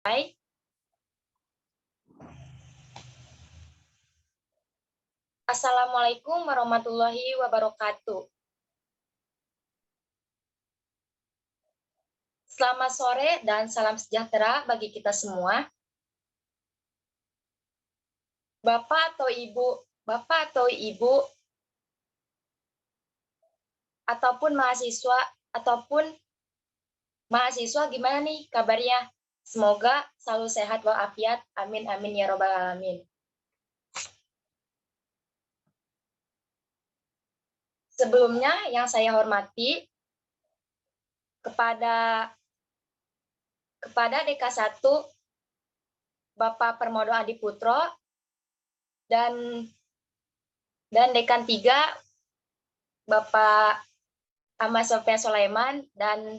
Hai. Assalamualaikum warahmatullahi wabarakatuh. Selamat sore dan salam sejahtera bagi kita semua. Bapak atau Ibu ataupun mahasiswa gimana nih kabarnya? Semoga selalu sehat walafiat. Amin amin ya robbal alamin. Sebelumnya yang saya hormati kepada DK1 Bapak Permodo Adiputro dan Dekan 3 Bapak Ahmad Sofyan Sulaiman, dan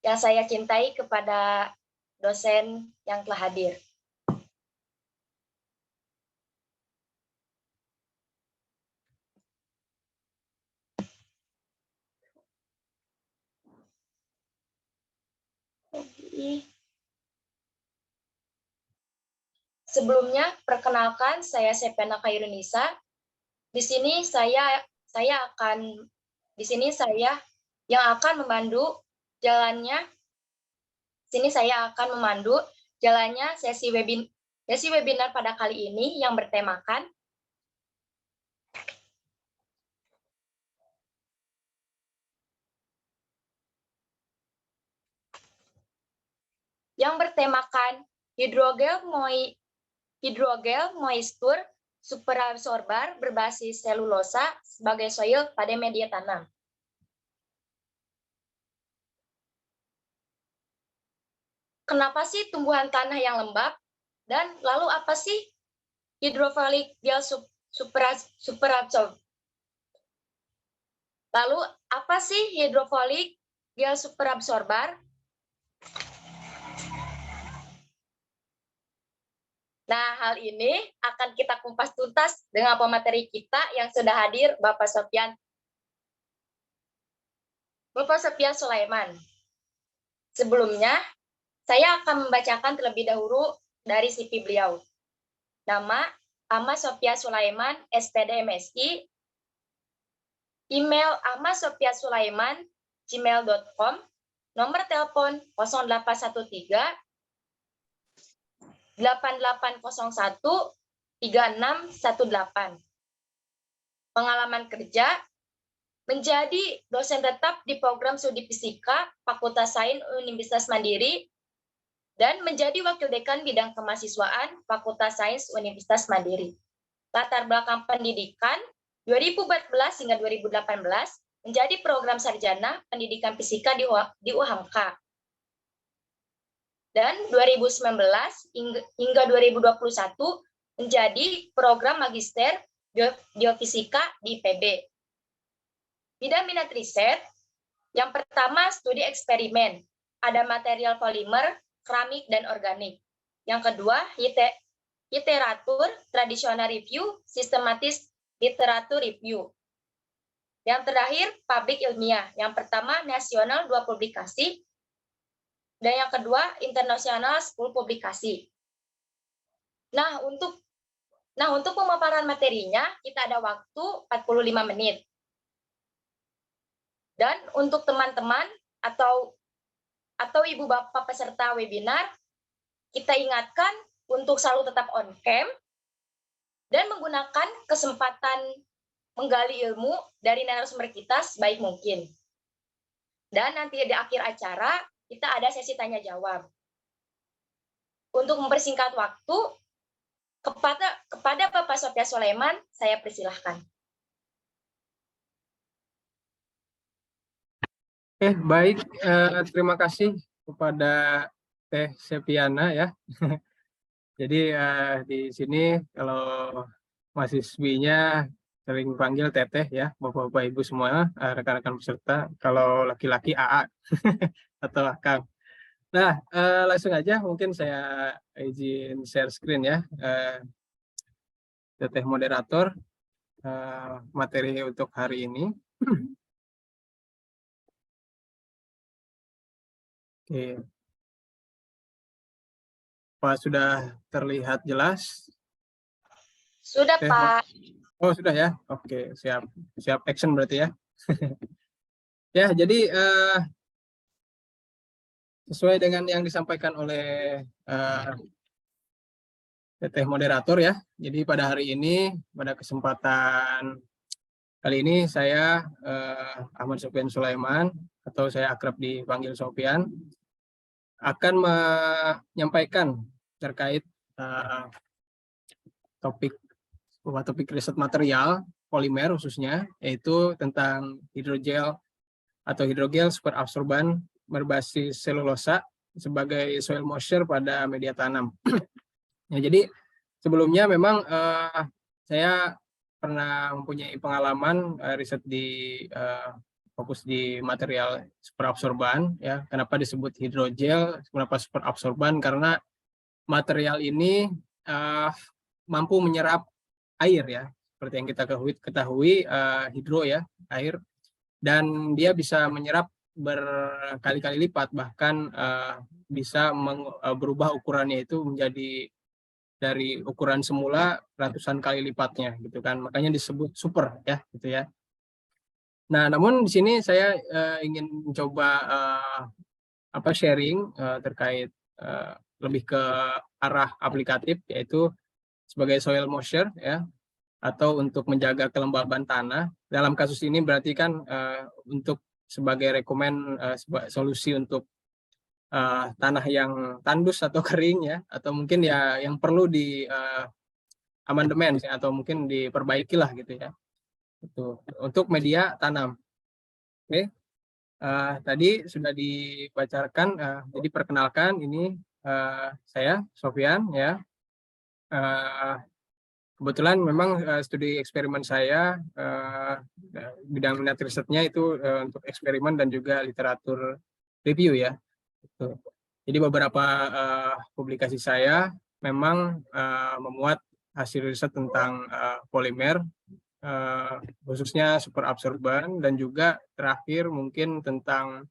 yang saya cintai kepada dosen yang telah hadir. Sebelumnya, perkenalkan, saya Sepena Khairunisa. Di sini saya yang akan memandu jalannya sesi webinar pada kali ini yang bertemakan hidrogel moisture superabsorber berbasis selulosa sebagai soil pada media tanam. Kenapa sih tumbuhan tanah yang lembab? Dan lalu apa sih hidrofolik gel superabsorber? Lalu apa sih hidrofolik gel superabsorber? Nah, hal ini akan kita kupas tuntas dengan pemateri kita yang sudah hadir, Bapak Sofyan Sulaiman. Sebelumnya, saya akan membacakan terlebih dahulu dari CV beliau. Nama, Ahmad Sofyan Sulaiman, SPD MSI, email ahmadsofiasulaiman@gmail.com, nomor telepon 0813 8801 3618. Pengalaman kerja, menjadi dosen tetap di program Studi Fisika Fakultas Sains Universitas Mandiri dan menjadi wakil dekan bidang kemahasiswaan Fakultas Sains Universitas Mandiri. Latar belakang pendidikan 2014 hingga 2018 menjadi program sarjana pendidikan fisika di UHAMKA. Dan 2019 hingga 2021 menjadi program magister geofisika di IPB. Bidang minat riset, yang pertama studi eksperimen, ada material polimer, keramik, dan organik. Yang kedua, literatur, tradisional review, sistematis literatur review. Yang terakhir, publik ilmiah. Yang pertama, nasional 2 publikasi, dan yang kedua, internasional 10 publikasi. Nah, untuk pemaparan materinya, kita ada waktu 45 menit. Dan untuk teman-teman atau ibu bapak peserta webinar, kita ingatkan untuk selalu tetap on cam dan menggunakan kesempatan menggali ilmu dari narasumber kita sebaik mungkin. Dan nanti di akhir acara, kita ada sesi tanya jawab. Untuk mempersingkat waktu, kepada Bapak Sofyan Sulaiman, saya persilahkan. Baik, terima kasih kepada Teh Sepiana ya. Jadi di sini kalau mahasiswinya sering panggil Teteh ya, Bapak-bapak Ibu semua, rekan-rekan peserta. Kalau laki-laki AA atau Kang. Nah, langsung aja mungkin saya izin share screen ya, Teteh moderator materi untuk hari ini. Oke. Apa sudah terlihat jelas? Sudah, Oke. Pak. Oh, sudah ya? Oke, siap. Siap action berarti ya. Ya, jadi sesuai dengan yang disampaikan oleh Teteh moderator ya. Jadi pada hari ini, pada kesempatan kali ini saya Ahmad Sofian Sulaiman, atau saya akrab dipanggil Sofian, akan menyampaikan terkait topik riset material polimer khususnya, yaitu tentang hidrogel atau hidrogel superabsorban berbasis selulosa sebagai soil moisture pada media tanam. Ya, jadi sebelumnya memang saya pernah mempunyai pengalaman riset di fokus di material superabsorban ya. Kenapa disebut hidrogel? Kenapa superabsorban? Karena material ini mampu menyerap air ya. Seperti yang kita ketahui hidro ya, air, dan dia bisa menyerap berkali-kali lipat, bahkan bisa berubah ukurannya itu menjadi dari ukuran semula ratusan kali lipatnya gitu kan, makanya disebut super ya gitu ya. Nah, namun di sini saya ingin mencoba sharing terkait lebih ke arah aplikatif, yaitu sebagai soil moisture ya, atau untuk menjaga kelembaban tanah. Dalam kasus ini berarti kan untuk sebagai solusi untuk tanah yang tandus atau kering ya, atau mungkin ya yang perlu di amandemen ya, atau mungkin diperbaiki lah gitu ya. Itu untuk media tanam. Oke. Tadi sudah dibacakan, jadi perkenalkan, ini saya Sofian ya. Kebetulan memang studi eksperimen saya bidang minat risetnya itu untuk eksperimen dan juga literatur review ya. Jadi beberapa publikasi saya memang memuat hasil riset tentang polimer, khususnya superabsorban, dan juga terakhir mungkin tentang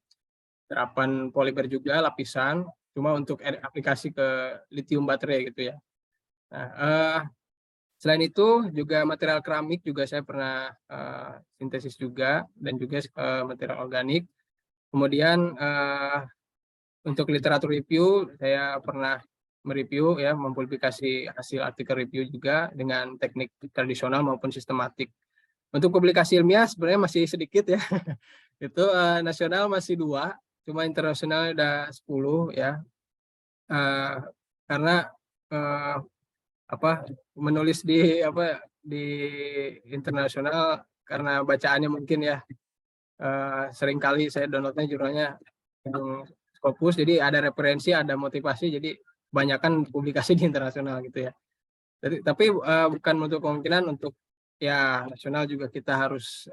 terapan polimer juga lapisan, cuma untuk aplikasi ke lithium baterai gitu ya. Nah, selain itu juga material keramik juga saya pernah sintesis juga, dan juga material organik. Kemudian untuk literatur review saya pernah mereview ya, mempublikasi hasil artikel review juga dengan teknik tradisional maupun sistematik. Untuk publikasi ilmiah sebenarnya masih sedikit ya. Itu nasional masih 2, cuma internasional ada 10 ya. Karena menulis di internasional karena bacaannya mungkin ya seringkali saya downloadnya jurnalnya yang Scopus, jadi ada referensi, ada motivasi, jadi kebanyakan publikasi di internasional gitu ya. Tapi bukan untuk kemungkinan untuk ya nasional juga kita harus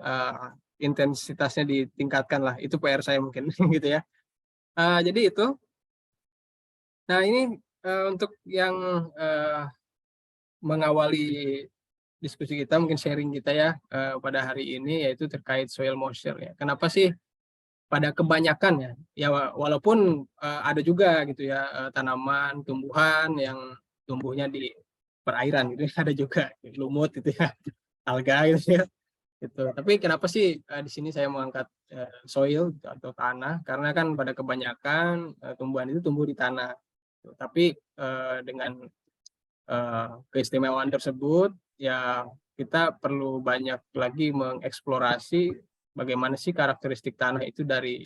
intensitasnya ditingkatkan lah, itu PR saya mungkin gitu ya. Jadi itu. Nah, ini untuk yang mengawali diskusi kita, mungkin sharing kita ya pada hari ini, yaitu terkait soil moisture ya. Kenapa sih pada kebanyakan ya walaupun ada juga gitu ya tanaman, tumbuhan yang tumbuhnya di perairan gitu, ada juga lumut gitu ya, alga gitu ya. Gitu. Tapi kenapa sih di sini saya mengangkat soil gitu, atau tanah? Karena kan pada kebanyakan tumbuhan itu tumbuh di tanah. Tapi dengan keistimewaan tersebut ya kita perlu banyak lagi mengeksplorasi bagaimana sih karakteristik tanah itu dari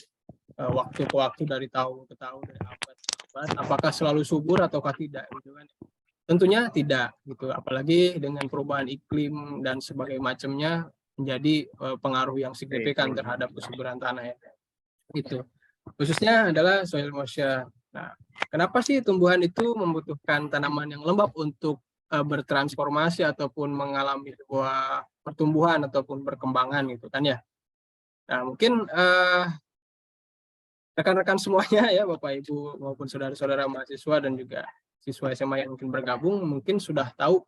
waktu ke waktu, dari tahun ke tahun, dari abad ke abad, apakah selalu subur ataukah tidak gitu kan. Tentunya tidak gitu, apalagi dengan perubahan iklim dan sebagainya macamnya menjadi pengaruh yang signifikan terhadap kesuburan tanah ya. Itu khususnya adalah soil moisture. Nah, kenapa sih tumbuhan itu membutuhkan tanaman yang lembab untuk bertransformasi ataupun mengalami sebuah pertumbuhan ataupun perkembangan gitu kan ya. Nah, mungkin rekan-rekan semuanya ya, Bapak Ibu maupun saudara-saudara mahasiswa dan juga siswa SMA yang mungkin bergabung mungkin sudah tahu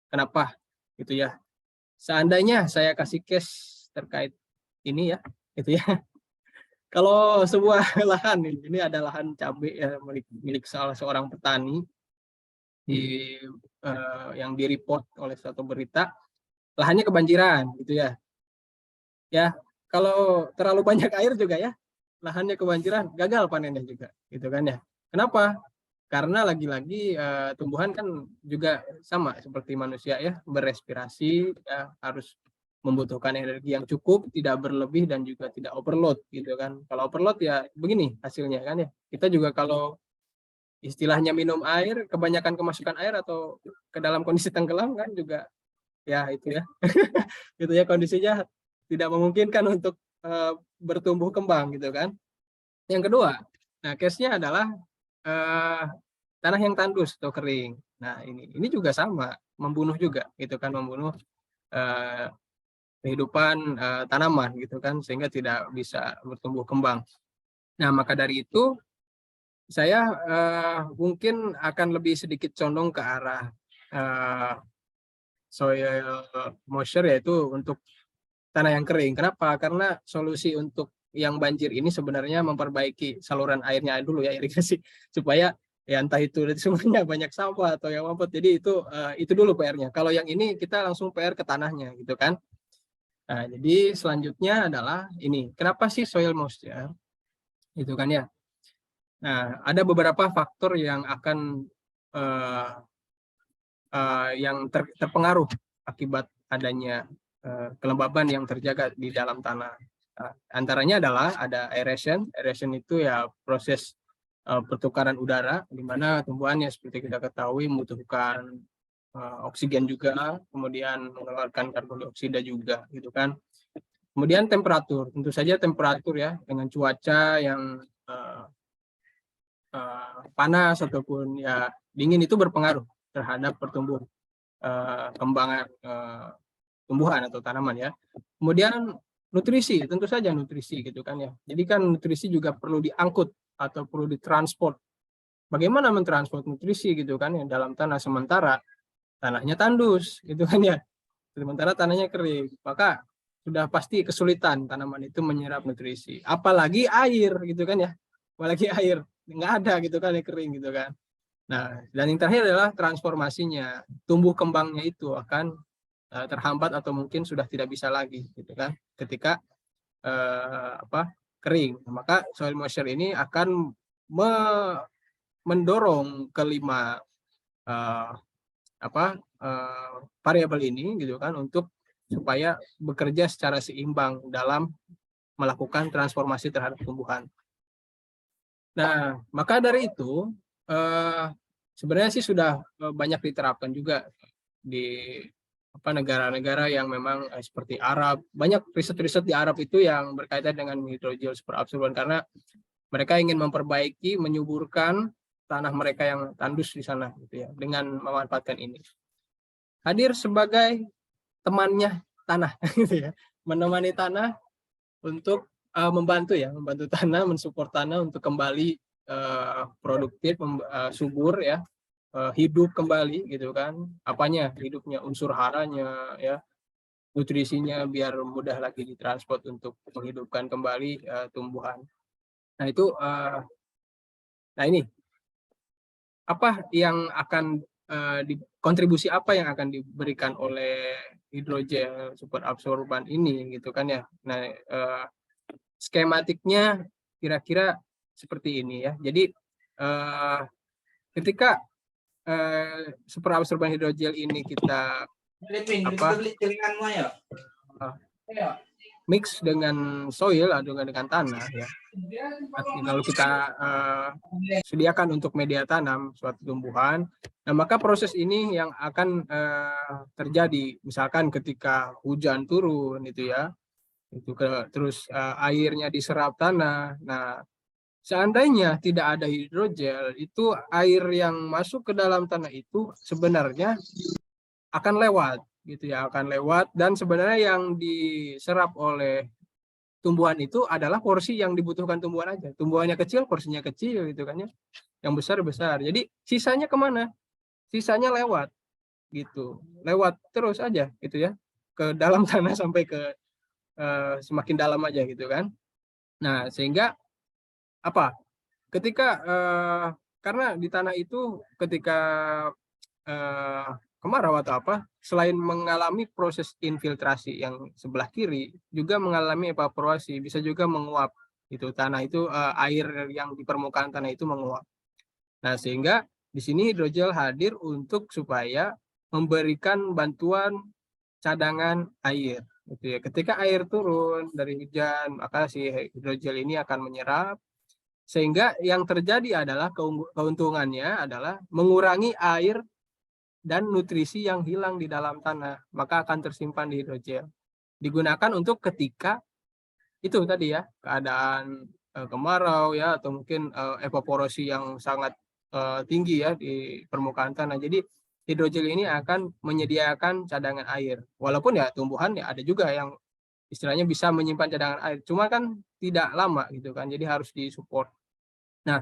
kenapa gitu ya. Seandainya saya kasih case terkait ini ya, gitu ya. Kalau sebuah lahan ini ada lahan cabai ya, milik salah seorang petani. yang di-report oleh suatu berita, lahannya kebanjiran gitu ya. Ya, kalau terlalu banyak air juga ya, lahannya kebanjiran, gagal panennya juga gitu kan ya. Kenapa? Karena lagi-lagi tumbuhan kan juga sama seperti manusia ya, berrespirasi ya, harus membutuhkan energi yang cukup, tidak berlebih dan juga tidak overload gitu kan. Kalau overload ya begini hasilnya kan ya. Kita juga kalau istilahnya minum air, kebanyakan kemasukan air atau ke dalam kondisi tenggelam kan juga ya itu ya. Gitu ya kondisinya tidak memungkinkan untuk bertumbuh kembang gitu kan. Yang kedua, nah case-nya adalah eh, tanah yang tandus atau kering. Nah, ini juga sama, membunuh juga gitu kan, membunuh eh, kehidupan tanaman gitu kan sehingga tidak bisa bertumbuh kembang. Nah, maka dari itu saya mungkin akan lebih sedikit condong ke arah eh, soil moisture yaitu untuk tanah yang kering. Kenapa? Karena solusi untuk yang banjir ini sebenarnya memperbaiki saluran airnya dulu ya, irigasi supaya ya entah itu semuanya banyak sampah atau yang apa. Jadi itu dulu PR-nya. Kalau yang ini kita langsung PR ke tanahnya gitu kan. Nah, jadi selanjutnya adalah ini. Kenapa sih soil moisture? Itu kan ya. Nah, ada beberapa faktor yang akan yang terpengaruh akibat adanya kelembaban yang terjaga di dalam tanah. Antaranya adalah ada aeration. Aeration itu ya proses pertukaran udara, di mana tumbuhannya seperti kita ketahui membutuhkan oksigen juga, kemudian mengeluarkan karbon dioksida juga, gitu kan. Kemudian temperatur, tentu saja temperatur ya, dengan cuaca yang panas ataupun ya dingin itu berpengaruh terhadap pertumbuhan kembangan tumbuhan atau tanaman ya. Kemudian nutrisi, tentu saja nutrisi gitu kan ya. Jadi kan nutrisi juga perlu diangkut atau perlu ditransport. Bagaimana mentransport nutrisi gitu kan ya dalam tanah sementara tanahnya tandus gitu kan ya. Sementara tanahnya kering. Maka sudah pasti kesulitan tanaman itu menyerap nutrisi. Apalagi air gitu kan ya. Apalagi air nggak ada gitu kan ya kering gitu kan. Nah, dan yang terakhir adalah transformasinya. Tumbuh kembangnya itu akan terhambat atau mungkin sudah tidak bisa lagi gitu kan ketika kering. Maka soil moisture ini akan mendorong kelima variabel ini gitu kan untuk supaya bekerja secara seimbang dalam melakukan transformasi terhadap tumbuhan. Nah, maka dari itu sebenarnya sih sudah banyak diterapkan juga di negara-negara yang memang seperti Arab. Banyak riset-riset di Arab itu yang berkaitan dengan hidrogel superabsorban karena mereka ingin memperbaiki, menyuburkan tanah mereka yang tandus di sana gitu ya dengan memanfaatkan ini. Hadir sebagai temannya tanah gitu ya. Menemani tanah untuk membantu tanah, mensupport tanah untuk kembali produktif, subur ya, hidup kembali gitu kan. Apanya? Hidupnya, unsur haranya ya, nutrisinya biar mudah lagi ditransport untuk menghidupkan kembali tumbuhan. Nah, itu nah ini apa yang akan kontribusi apa yang akan diberikan oleh hidrogel superabsorban ini gitu kan ya. Nah, skematiknya kira-kira seperti ini ya. Jadi ketika superabsorban hidrogel ini kita mix dengan soil atau dengan tanah ya. Kalau kita sediakan untuk media tanam suatu tumbuhan, nah maka proses ini yang akan terjadi. Misalkan ketika hujan turun itu ya, terus airnya diserap tanah. Nah, seandainya tidak ada hidrogel, itu air yang masuk ke dalam tanah itu sebenarnya akan lewat gitu ya, akan lewat dan sebenarnya yang diserap oleh tumbuhan itu adalah porsi yang dibutuhkan tumbuhan aja. Tumbuhannya kecil, porsinya kecil gitu kan ya. Yang besar. Jadi sisanya kemana? Sisanya lewat gitu. Lewat terus aja gitu ya. Ke dalam tanah sampai ke semakin dalam aja gitu kan. Nah, sehingga apa? Ketika karena di tanah itu ketika kemarau atau apa, selain mengalami proses infiltrasi yang sebelah kiri, juga mengalami evaporasi, bisa juga menguap. Itu tanah itu, air yang di permukaan tanah itu menguap. Nah, sehingga di sini hidrogel hadir untuk supaya memberikan bantuan cadangan air. Gitu ya. Ketika air turun dari hujan, maka si hidrogel ini akan menyerap, sehingga yang terjadi adalah keuntungannya adalah mengurangi air dan nutrisi yang hilang di dalam tanah, maka akan tersimpan di hidrogel. Digunakan untuk ketika itu tadi ya, keadaan kemarau ya, atau mungkin evaporasi yang sangat tinggi ya di permukaan tanah. Jadi hidrogel ini akan menyediakan cadangan air. Walaupun ya tumbuhan ya ada juga yang istilahnya bisa menyimpan cadangan air, cuma kan tidak lama gitu kan, jadi harus disupport. Nah,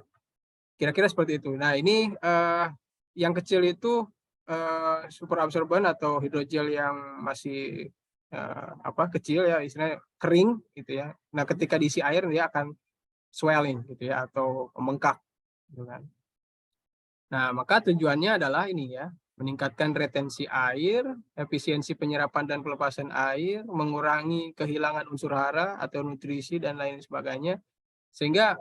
kira-kira seperti itu. Nah, ini yang kecil itu super absorban atau hidrogel yang masih kecil ya, istilahnya kering gitu ya. Nah, ketika diisi air dia akan swelling gitu ya, atau membengkak gitu kan. Nah, maka tujuannya adalah ini ya, meningkatkan retensi air, efisiensi penyerapan dan pelepasan air, mengurangi kehilangan unsur hara atau nutrisi dan lain sebagainya. Sehingga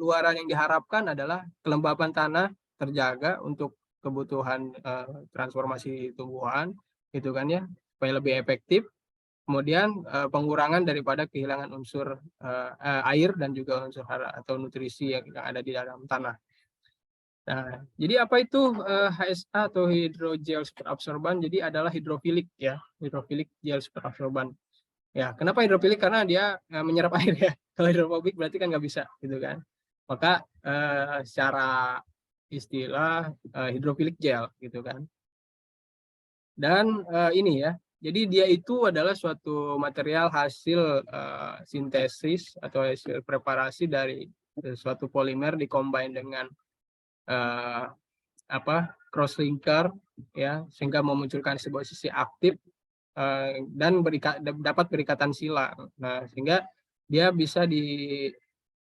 luaran yang diharapkan adalah kelembapan tanah terjaga untuk kebutuhan transformasi tumbuhan gitu kan ya, supaya lebih efektif. Kemudian pengurangan daripada kehilangan unsur air dan juga unsur hara atau nutrisi yang ada di dalam tanah. Nah, jadi apa itu HSA atau hydrogel superabsorban? Jadi adalah hidrofilik ya, hidrofilik gel superabsorban. Ya, kenapa hidrofilik? Karena dia menyerap air ya. Kalau hidrofobik berarti kan nggak bisa gitu kan. Maka secara istilah hidrofilik gel gitu kan. Dan ini ya, jadi dia itu adalah suatu material hasil sintesis atau hasil preparasi dari suatu polimer dikombin dengan cross linker ya, sehingga memunculkan sebuah sisi aktif dan dapat berikatan silang. Nah, sehingga dia bisa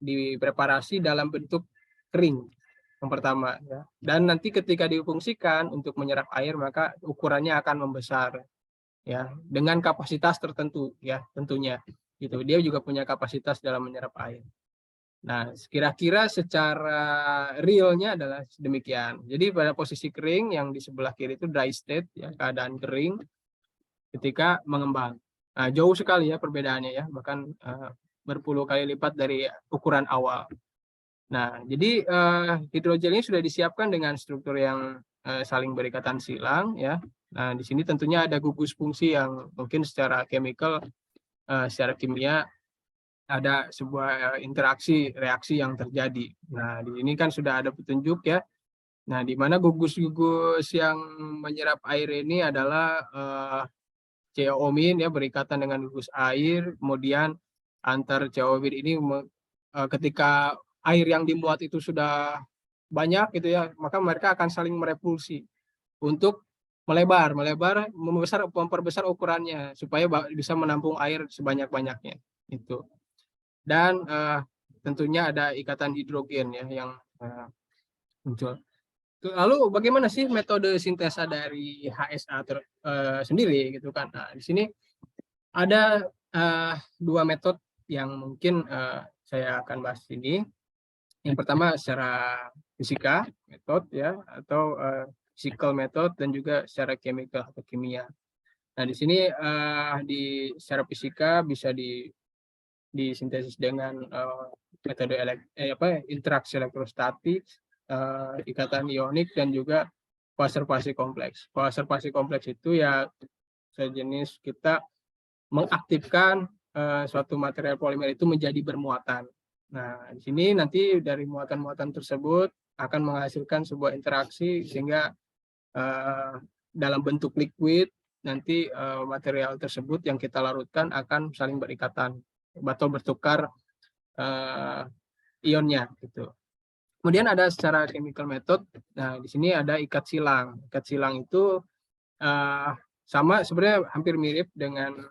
dipreparasi dalam bentuk kering yang pertama ya. Dan nanti ketika difungsikan untuk menyerap air, maka ukurannya akan membesar ya, dengan kapasitas tertentu ya tentunya. Gitu. Dia juga punya kapasitas dalam menyerap air. Nah, kira-kira secara realnya adalah demikian. Jadi pada posisi kering yang di sebelah kiri itu dry state, ya, keadaan kering ketika mengembang. Nah, jauh sekali ya perbedaannya ya, bahkan berpuluh kali lipat dari ukuran awal. Nah, jadi hidrogel ini sudah disiapkan dengan struktur yang saling berikatan silang ya. Nah, di sini tentunya ada gugus fungsi yang mungkin secara chemical, secara kimia ada sebuah interaksi reaksi yang terjadi. Nah, di ini kan sudah ada petunjuk ya. Nah, di mana gugus-gugus yang menyerap air ini adalah ceomin ya, berikatan dengan gugus air, kemudian antar ceomin ini ketika air yang dimuat itu sudah banyak gitu ya, maka mereka akan saling merepulsi untuk memperbesar ukurannya supaya bisa menampung air sebanyak-banyaknya itu. Dan tentunya ada ikatan hidrogen ya yang muncul. Lalu bagaimana sih metode sintesa dari HSA sendiri gitu kan? Nah, di sini ada dua metode yang mungkin saya akan bahas ini. Yang pertama secara fisika metode ya, atau physical method, dan juga secara chemical atau kimia. Nah, di sini secara fisika bisa disintesis dengan metode interaksi elektrostatik, ikatan ionik, dan juga fase kompleks. Fase kompleks itu ya sejenis kita mengaktifkan suatu material polimer itu menjadi bermuatan. Nah, di sini nanti dari muatan-muatan tersebut akan menghasilkan sebuah interaksi sehingga dalam bentuk liquid nanti material tersebut yang kita larutkan akan saling berikatan atau bertukar ionnya gitu. Kemudian ada secara chemical method. Nah, di sini ada ikat silang. Ikat silang itu sama sebenarnya, hampir mirip dengan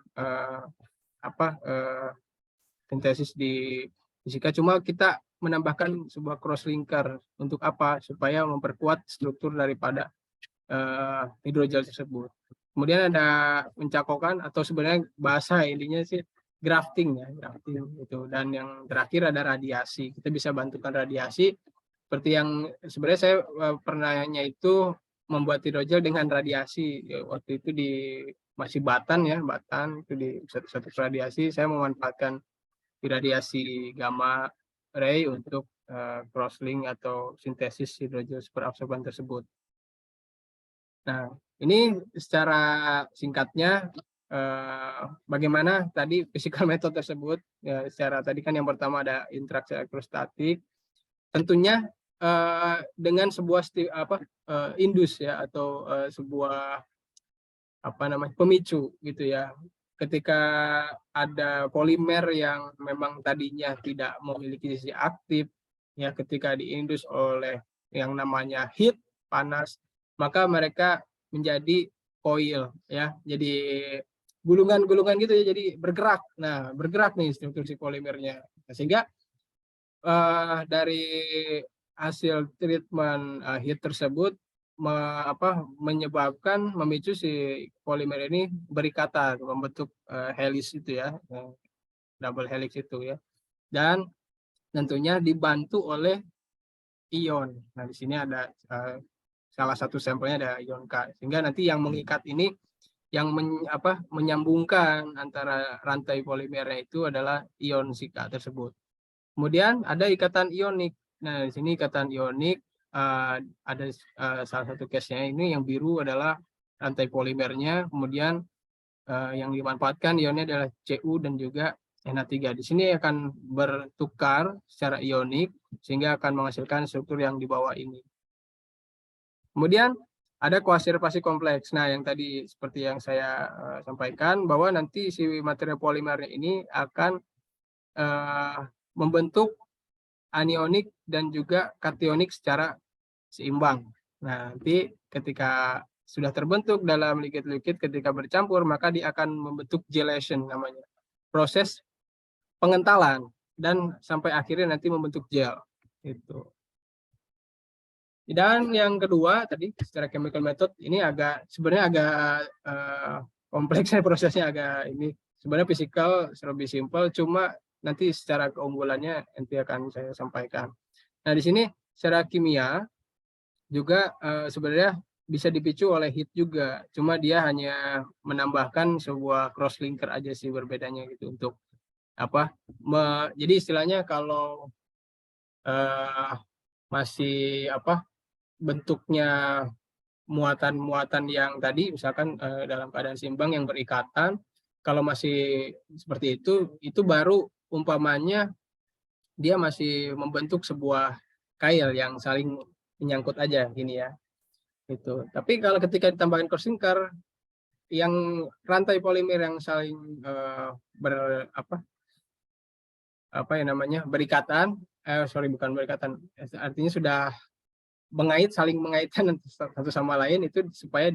sintesis di fisika, cuma kita menambahkan sebuah cross linker untuk apa? Supaya memperkuat struktur daripada hidrogel tersebut. Kemudian ada pencakokan atau sebenarnya bahasa intinya sih grafting ya, grafting itu. Dan yang terakhir ada radiasi. Kita bisa bantukan radiasi seperti yang sebenarnya saya pernahnya itu membuat hidrogel dengan radiasi. Waktu itu di masih Batan ya, Batan itu di satu radiasi saya memanfaatkan iradiasi gamma ray untuk crosslink atau sintesis hidrogel superabsorban tersebut. Nah, ini secara singkatnya bagaimana tadi physical method tersebut. Ya, secara tadi kan yang pertama ada interaksi elektrostatik. Tentunya dengan sebuah indus ya atau sebuah pemicu gitu ya. Ketika ada polimer yang memang tadinya tidak memiliki sisi aktif ya, ketika diindus oleh yang namanya heat, panas, maka mereka menjadi coil ya, jadi gulungan-gulungan gitu ya, jadi bergerak. Nah, bergerak nih struktur si polimernya. Sehingga dari hasil treatment heat tersebut menyebabkan memicu si polimer ini berikatan membentuk helix itu ya, double helix itu ya, dan tentunya dibantu oleh ion. Nah, di sini ada salah satu sampelnya ada ion K, sehingga nanti yang mengikat ini yang menyambungkan antara rantai polimernya itu adalah ion si K tersebut. Kemudian ada ikatan ionik. Nah, di sini ikatan ionik ada salah satu case-nya ini yang biru adalah rantai polimernya, kemudian yang dimanfaatkan ionnya adalah Cu dan juga NH3. Di sini akan bertukar secara ionik sehingga akan menghasilkan struktur yang di bawah ini. Kemudian ada koaservasi kompleks. Nah, yang tadi seperti yang saya sampaikan bahwa nanti si material polimernya ini akan membentuk anionik dan juga kationik secara seimbang. Nah, nanti ketika sudah terbentuk dalam liquid-liquid, ketika bercampur maka dia akan membentuk gelation namanya. Proses pengentalan dan sampai akhirnya nanti membentuk gel. Itu. Dan yang kedua tadi secara chemical method ini sebenarnya agak kompleks prosesnya, agak ini sebenarnya physical lebih simple, cuma nanti secara keunggulannya nanti akan saya sampaikan. Nah, di sini secara kimia juga sebenarnya bisa dipicu oleh heat juga, cuma dia hanya menambahkan sebuah cross linker aja sih berbedanya gitu untuk jadi istilahnya kalau masih bentuknya muatan-muatan yang tadi misalkan dalam keadaan seimbang yang berikatan, kalau masih seperti itu baru umpamanya dia masih membentuk sebuah kail yang saling menyangkut aja gini ya. Itu. Tapi kalau ketika ditambahkan cross linker yang rantai polimer yang saling berikatan, bukan berikatan, artinya sudah saling mengaitkan satu sama lain, itu supaya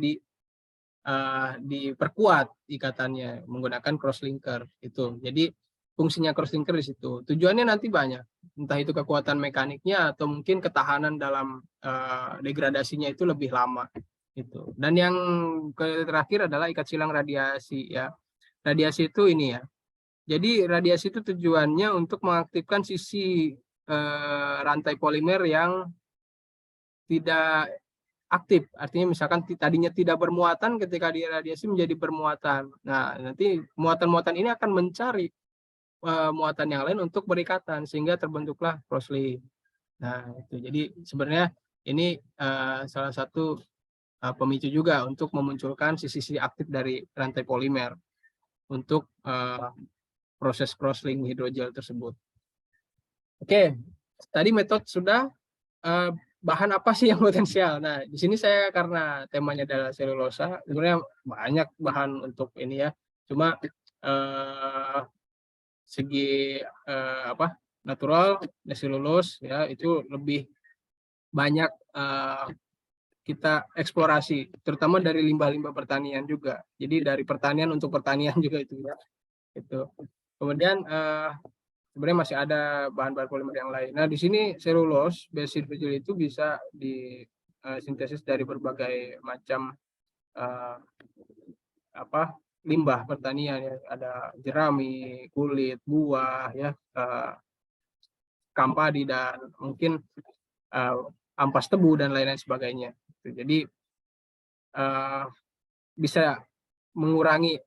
diperkuat ikatannya menggunakan cross linker itu. Jadi fungsinya cross linker di situ. Tujuannya nanti banyak, entah itu kekuatan mekaniknya atau mungkin ketahanan dalam degradasinya itu lebih lama itu. Dan yang terakhir adalah ikat silang radiasi ya. Radiasi itu ini ya. Jadi radiasi itu tujuannya untuk mengaktifkan sisi rantai polimer yang tidak aktif, artinya misalkan tadinya tidak bermuatan, ketika diradiasi menjadi bermuatan. Nah, nanti muatan-muatan ini akan mencari muatan yang lain untuk berikatan sehingga terbentuklah crosslink. Nah, itu jadi sebenarnya ini salah satu pemicu juga untuk memunculkan sisi-sisi aktif dari rantai polimer untuk proses crosslink hidrogel tersebut. Oke, tadi metode sudah. Bahan apa sih yang potensial? Nah, di sini saya karena temanya adalah selulosa, sebenarnya banyak bahan untuk ini ya. Cuma segi natural, selulose ya itu lebih banyak kita eksplorasi, terutama dari limbah-limbah pertanian juga. Jadi dari pertanian untuk pertanian juga itu ya. Itu. Kemudian sebenarnya masih ada bahan-bahan polimer yang lain. Nah, di sini selulose base hidrogel itu bisa sintesis dari berbagai macam limbah pertanian ya, ada jerami, kulit, buah ya, kampadi dan mungkin ampas tebu dan lain-lain sebagainya. Jadi bisa mengurangi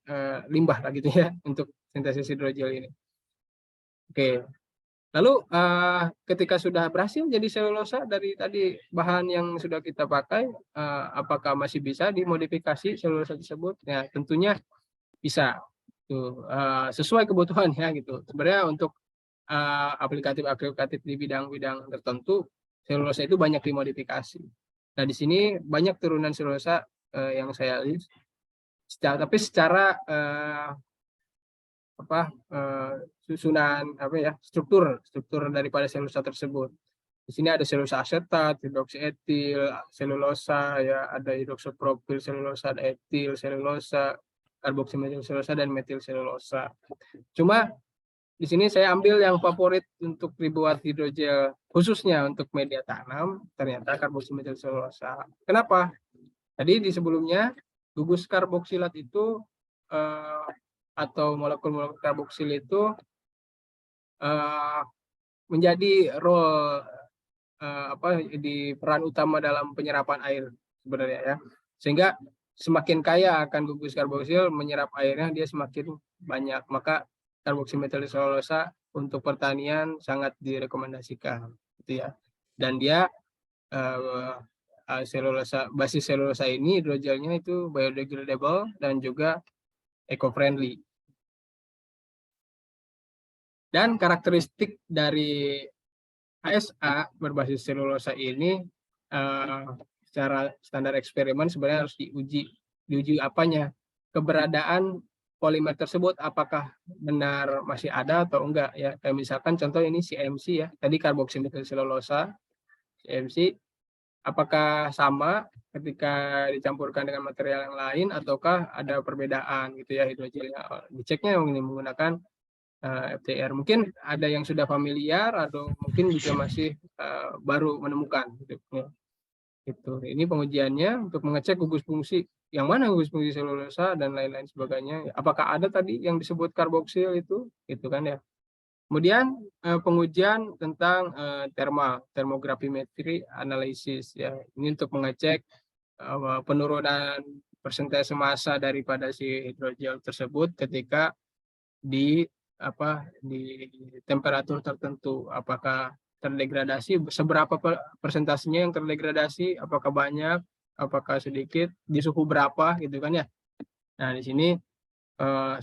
limbah lah gitu ya untuk sintesis hidrogel ini. Oke. Lalu ketika sudah berhasil jadi selulosa dari tadi bahan yang sudah kita pakai, apakah masih bisa dimodifikasi selulosa tersebut? Ya tentunya bisa. Tuh, sesuai kebutuhannya gitu. Sebenarnya untuk aplikatif-aplikatif di bidang-bidang tertentu, selulosa itu banyak dimodifikasi. Nah di sini banyak turunan selulosa yang saya lihat, tapi secara susunan struktur daripada selulosa tersebut. Di sini ada selulosa asetat, hidroksietil, selulosa ya, ada hidroksopropil selulosa, ada etil selulosa, karboksimetil selulosa dan metil selulosa. Cuma di sini saya ambil yang favorit untuk dibuat hidrogel khususnya untuk media tanam, ternyata karboksimetil selulosa. Kenapa? Tadi di sebelumnya gugus karboksilat itu atau molekul-molekul karboksil itu menjadi role di peran utama dalam penyerapan air sebenarnya ya. Sehingga semakin kaya akan gugus karboksil menyerap airnya, dia semakin banyak. Maka karboksimetil selulosa untuk pertanian sangat direkomendasikan gitu ya. Dan dia basis selulosa ini hidrogelnya itu biodegradable dan juga eco-friendly. Dan karakteristik dari HSA berbasis selulosa ini secara standar eksperimen sebenarnya harus diuji apanya, keberadaan polimer tersebut apakah benar masih ada atau enggak ya. Kayak misalkan contoh ini CMC ya, tadi karboksimetil selulosa CMC, apakah sama ketika dicampurkan dengan material yang lain ataukah ada perbedaan gitu ya hidrogelnya. Diceknya ini menggunakan FTR. Mungkin ada yang sudah familiar atau mungkin juga masih baru menemukan gitu ya. Gitu. Ini pengujiannya untuk mengecek gugus fungsi, yang mana gugus fungsi selulosa dan lain-lain sebagainya. Apakah ada tadi yang disebut karboksil itu, gitu kan ya. Kemudian pengujian tentang termografimetri analisis ya. Ini untuk mengecek penurunan persentase massa daripada si hidrogel tersebut ketika di temperatur tertentu, apakah terdegradasi, seberapa persentasenya yang terdegradasi, apakah banyak, apakah sedikit, di suhu berapa gitu kan ya. Nah di sini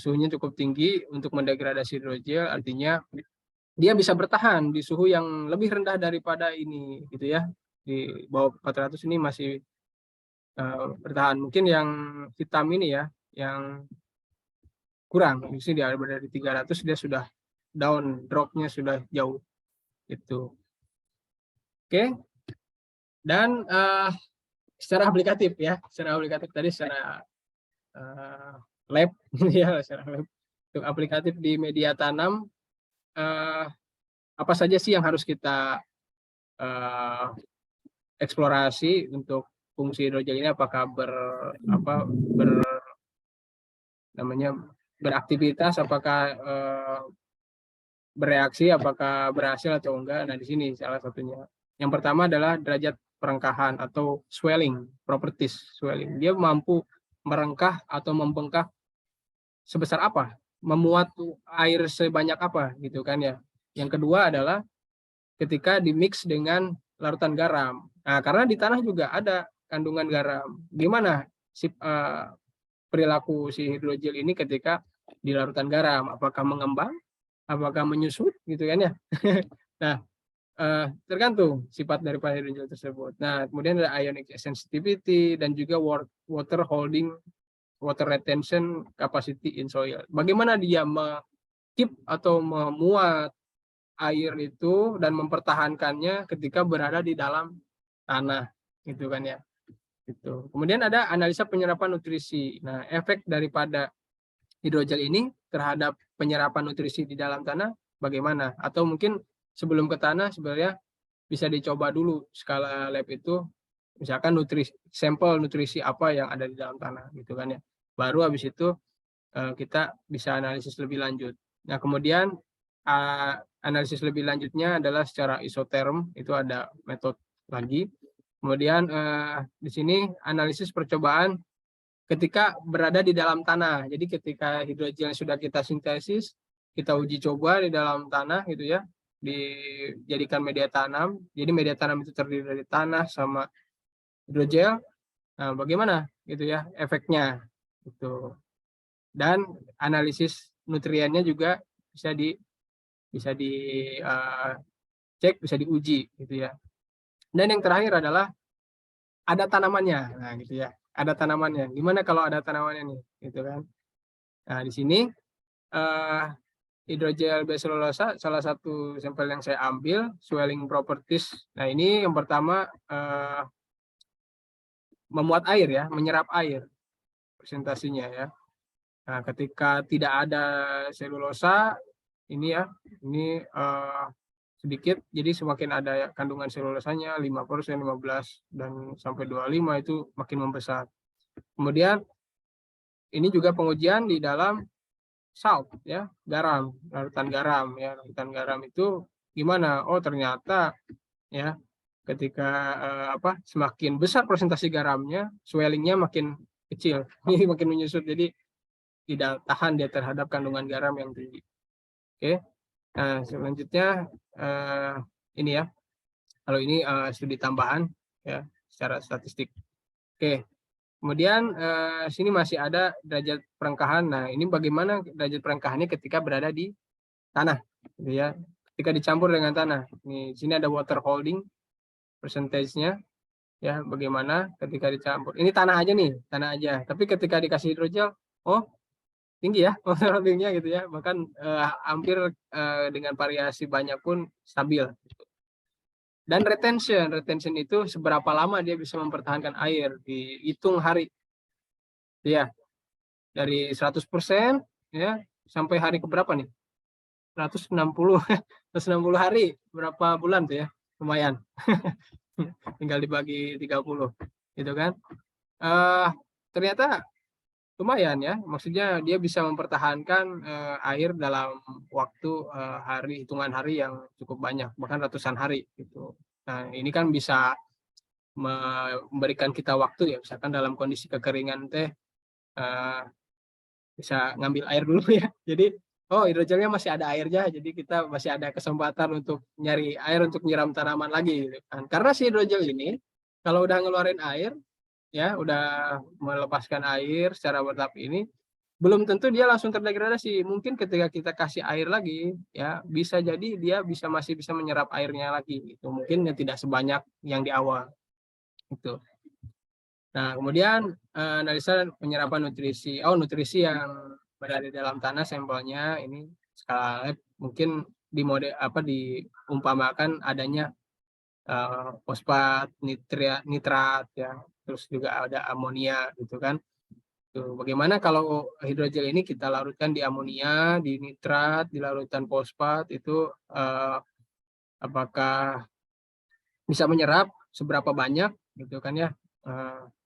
suhunya cukup tinggi untuk mendegradasi hidrogel, artinya dia bisa bertahan di suhu yang lebih rendah daripada ini gitu ya. Di bawah 400 ini masih bertahan. Mungkin yang hitam ini ya, yang kurang. Di sini dia dari 300 dia sudah down, dropnya sudah jauh itu. Oke. Dan secara aplikatif ya, secara aplikatif tadi secara lab ya, secara lab. Untuk aplikatif di media tanam apa saja sih yang harus kita eksplorasi untuk fungsi hidrogel ini, apakah beraktivitas, apakah bereaksi, apakah berhasil atau enggak. Nah di sini salah satunya. Yang pertama adalah derajat perengkahan atau swelling, properties swelling. Dia mampu merengkah atau membengkak sebesar apa, memuat air sebanyak apa gitu kan ya. Yang kedua adalah ketika dimix dengan larutan garam. Nah karena di tanah juga ada kandungan garam. Gimana perilaku si hidrogel ini ketika di larutan garam? Apakah mengembang? Apakah menyusut gitu kan ya. Nah tergantung sifat daripada hidrogel tersebut. Nah kemudian ada ionic sensitivity dan juga water retention capacity in soil. Bagaimana dia keep atau memuat air itu dan mempertahankannya ketika berada di dalam tanah gitu kan ya. Gitu. Kemudian ada analisa penyerapan nutrisi. Nah efek daripada hidrogel ini terhadap penyerapan nutrisi di dalam tanah bagaimana? Atau mungkin sebelum ke tanah sebenarnya bisa dicoba dulu skala lab itu Misalkan sampel nutrisi apa yang ada di dalam tanah gitu kan ya. Baru habis itu kita bisa analisis lebih lanjut. Nah, kemudian analisis lebih lanjutnya adalah secara isoterm, itu ada metode lagi. Kemudian di sini analisis percobaan ketika berada di dalam tanah. Jadi ketika hidrogel sudah kita sintesis, kita uji coba di dalam tanah gitu ya, dijadikan media tanam. Jadi media tanam itu terdiri dari tanah sama hidrogel. Nah, bagaimana gitu ya efeknya gitu. Dan analisis nutriennya juga bisa cek, bisa diuji gitu ya. Dan yang terakhir adalah ada tanamannya. Nah, gitu ya. Ada tanamannya. Gimana kalau ada tanamannya nih, gitu kan. Nah, di sini hidrogel B-selulosa salah satu sampel yang saya ambil, swelling properties. Nah, ini yang pertama memuat air ya, menyerap air presentasinya ya. Nah, ketika tidak ada selulosa ini ya, ini sedikit, jadi semakin ada kandungan selulosanya 5%, 15 dan sampai 25 itu makin membesar. Kemudian ini juga pengujian di dalam salt ya, garam, larutan garam ya. Larutan garam itu gimana? Oh, ternyata ya ketika semakin besar presentasi garamnya, swellingnya makin kecil. Ini makin menyusut, jadi tidak tahan dia terhadap kandungan garam yang tinggi. Oke. Nah, selanjutnya ini ya. Kalau ini studi tambahan ya secara statistik. Oke. Kemudian sini masih ada derajat perengkahan. Nah, ini bagaimana derajat perengkahannya ketika berada di tanah, gitu ya. Ketika dicampur dengan tanah. Nih, sini ada water holding percentage-nya ya, bagaimana ketika dicampur. Ini tanah aja nih, tanah aja. Tapi ketika dikasih hidrogel, oh tinggi ya water holding-nya gitu ya. Bahkan hampir dengan variasi banyak pun stabil. Dan retention itu seberapa lama dia bisa mempertahankan air, dihitung hari. Ya, dari 100% ya sampai hari keberapa nih? 160 160 hari, berapa bulan tuh ya? Lumayan. Tinggal dibagi 30 gitu kan. Ternyata lumayan ya, maksudnya dia bisa mempertahankan air dalam waktu hitungan hari yang cukup banyak, bahkan ratusan hari gitu. Nah, ini kan bisa memberikan kita waktu ya, misalkan dalam kondisi kekeringan teh bisa ngambil air dulu ya. Jadi hidrogelnya masih ada airnya, jadi kita masih ada kesempatan untuk nyari air untuk nyiram tanaman lagi gitu kan. Karena si hidrogel ini kalau udah ngeluarin air ya, udah melepaskan air secara bertahap ini, belum tentu dia langsung terdegradasi. Mungkin ketika kita kasih air lagi ya, bisa jadi dia masih bisa menyerap airnya lagi gitu. Mungkin tidak sebanyak yang di awal itu. Nah, kemudian analisa penyerapan nutrisi. Nutrisi yang berada di dalam tanah sampelnya ini skala lab mungkin diumpamakan adanya fosfat, nitrat ya, terus juga ada amonia gitu kan. Tuh, bagaimana kalau hidrogel ini kita larutkan di amonia, di nitrat, di larutan fosfat itu apakah bisa menyerap seberapa banyak gitu kan ya,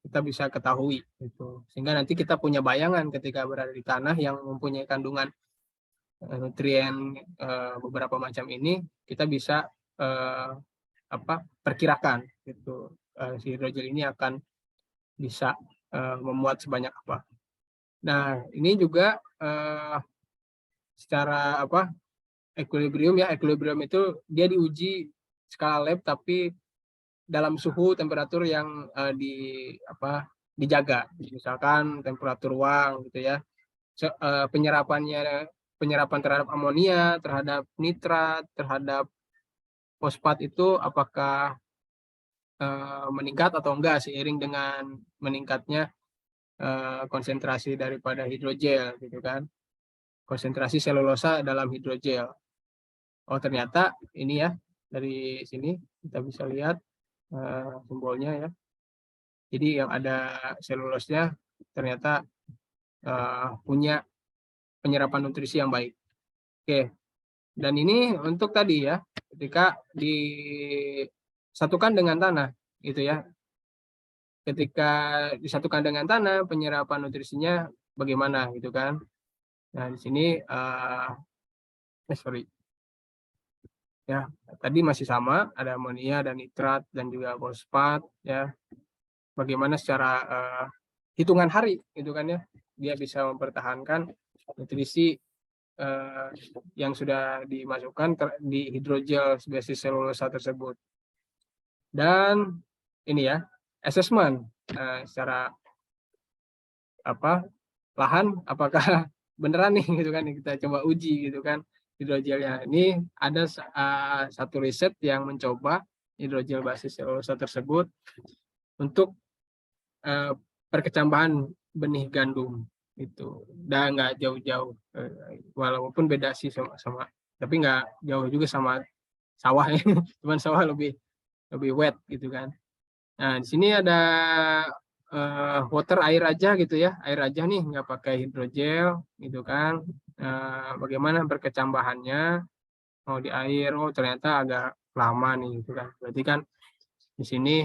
kita bisa ketahui gitu. Sehingga nanti kita punya bayangan ketika berada di tanah yang mempunyai kandungan nutrien beberapa macam ini, kita bisa perkirakan gitu, si hidrogel ini akan bisa memuat sebanyak apa. Nah, ini juga secara equilibrium ya, equilibrium itu dia diuji skala lab tapi dalam suhu temperatur yang dijaga, misalkan temperatur ruang gitu ya. Penyerapan terhadap amonia, terhadap nitrat, terhadap fosfat itu apakah meningkat atau enggak seiring dengan meningkatnya konsentrasi daripada hidrogel gitu kan, konsentrasi selulosa dalam hidrogel. Ternyata ini ya, dari sini kita bisa lihat simbolnya ya. Jadi yang ada selulosnya ternyata punya penyerapan nutrisi yang baik. Oke. Dan ini untuk tadi ya, ketika disatukan dengan tanah gitu ya. ketika disatukan dengan tanah, penyerapan nutrisinya bagaimana gitu kan. Nah, di sini sorry. Ya, tadi masih sama, ada amonia dan nitrat dan juga fosfat ya. Bagaimana secara hitungan hari gitu kan ya, dia bisa mempertahankan nutrisi yang sudah dimasukkan di hidrogel berbasis selulosa tersebut. Dan ini ya, assessment secara lahan apakah beneran nih gitu kan, kita coba uji gitu kan hidrogelnya. Ini ada satu riset yang mencoba hidrogel basis selulosa tersebut untuk perkecambahan benih gandum itu. Dan nggak jauh-jauh, walaupun beda sih sama, tapi nggak jauh juga sama sawah ya. Cuman sawah lebih wet gitu kan. Nah, di sini ada water, air aja gitu ya, air aja nih, nggak pakai hidrogel gitu kan. Bagaimana berkecambahannya, mau di air, oh ternyata agak lama nih gitu kan. Berarti kan di sini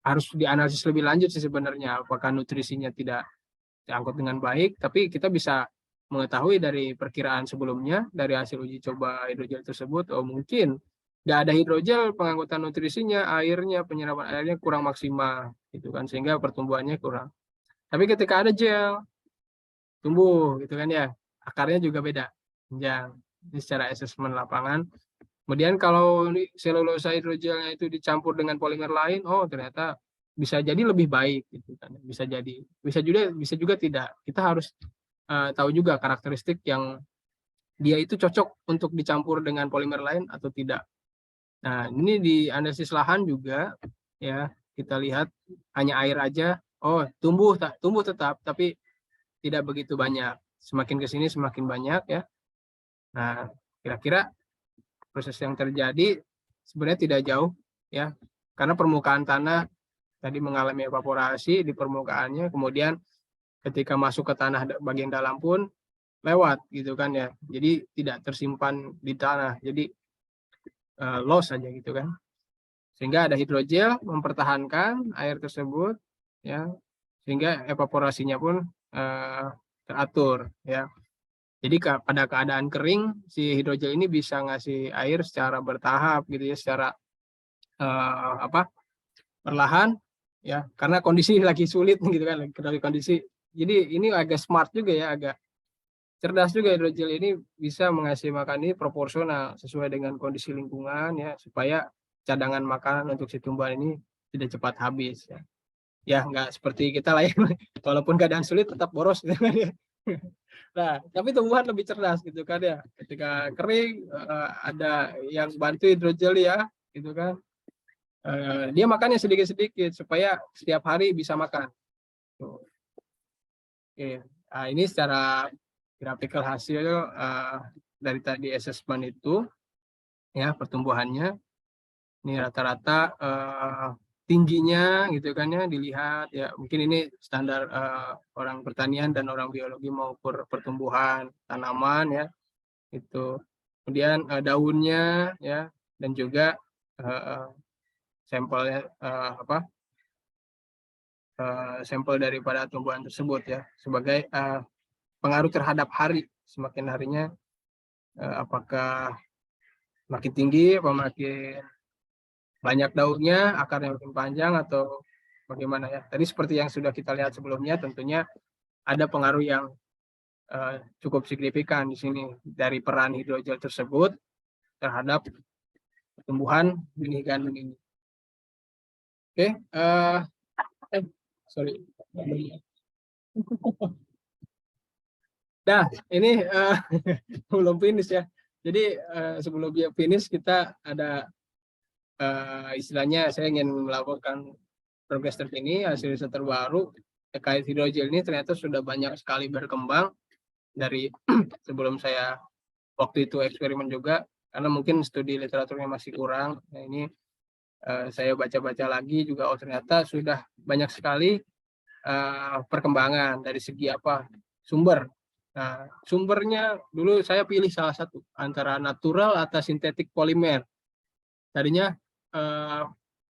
harus dianalisis lebih lanjut sih sebenarnya, apakah nutrisinya tidak diangkut dengan baik, tapi kita bisa mengetahui dari perkiraan sebelumnya, dari hasil uji coba hidrogel tersebut, oh mungkin nggak ada hidrogel, pengangkutan nutrisinya, airnya, penyerapan airnya kurang maksimal, gitu kan, sehingga pertumbuhannya kurang. Tapi ketika ada gel, tumbuh, gitu kan ya, akarnya juga beda, jenjang. Ini secara asesmen lapangan. Kemudian kalau selulosa hidrogelnya itu dicampur dengan polimer lain, oh ternyata bisa jadi lebih baik, gitu kan. Bisa jadi, bisa juga tidak. Kita harus tahu juga karakteristik yang dia itu cocok untuk dicampur dengan polimer lain atau tidak. Nah, ini di analisis lahan juga ya, kita lihat hanya air aja, oh tumbuh tetap, tapi tidak begitu banyak. Semakin ke sini semakin banyak ya. Nah, kira-kira proses yang terjadi sebenarnya tidak jauh ya, karena permukaan tanah tadi mengalami evaporasi di permukaannya, kemudian ketika masuk ke tanah bagian dalam pun lewat gitu kan ya, jadi tidak tersimpan di tanah, jadi loss aja gitu kan, sehingga ada hidrogel mempertahankan air tersebut ya, sehingga evaporasinya pun teratur ya. Jadi pada keadaan kering si hidrogel ini bisa ngasih air secara bertahap gitu ya, secara perlahan ya, karena kondisi lagi sulit gitu kan, dari kondisi. Jadi ini agak smart juga ya, agak cerdas juga hidrogel ini, bisa mengasih makan ini proporsional sesuai dengan kondisi lingkungan ya, supaya cadangan makanan untuk si tumbuhan ini tidak cepat habis ya. Ya nggak seperti kita lah ya, walaupun keadaan sulit tetap boros gitu kan ya. Nah, tapi tumbuhan lebih cerdas gitu kan ya. Ketika kering ada yang bantu hidrogel ya, gitu kan. Dia makannya sedikit-sedikit supaya setiap hari bisa makan. Tuh. Oke. Nah, ini secara graphical hasil dari tadi assessment itu ya, pertumbuhannya. Ini rata-rata tingginya gitu kan ya, dilihat ya, mungkin ini standar orang pertanian dan orang biologi mau ukur pertumbuhan tanaman ya itu. Kemudian daunnya ya, dan juga sampelnya sampel daripada tumbuhan tersebut ya, sebagai pengaruh terhadap hari, semakin harinya apakah makin tinggi apa makin banyak daunnya, akarnya makin panjang atau bagaimana ya. Tadi seperti yang sudah kita lihat sebelumnya, tentunya ada pengaruh yang cukup signifikan di sini dari peran hidrogel tersebut terhadap pertumbuhan benih gandum ini. Oke, sorry. Nah, ini belum finish ya. Jadi sebelum dia finish, kita ada istilahnya saya ingin melaporkan progres terkini, hasil riset terbaru terkait hidrogel ini ternyata sudah banyak sekali berkembang dari sebelum saya waktu itu eksperimen juga, karena mungkin studi literaturnya masih kurang. Nah, ini saya baca-baca lagi juga, oh ternyata sudah banyak sekali perkembangan dari segi sumber. Nah, sumbernya dulu saya pilih salah satu antara natural atau sintetik polimer. Tadinya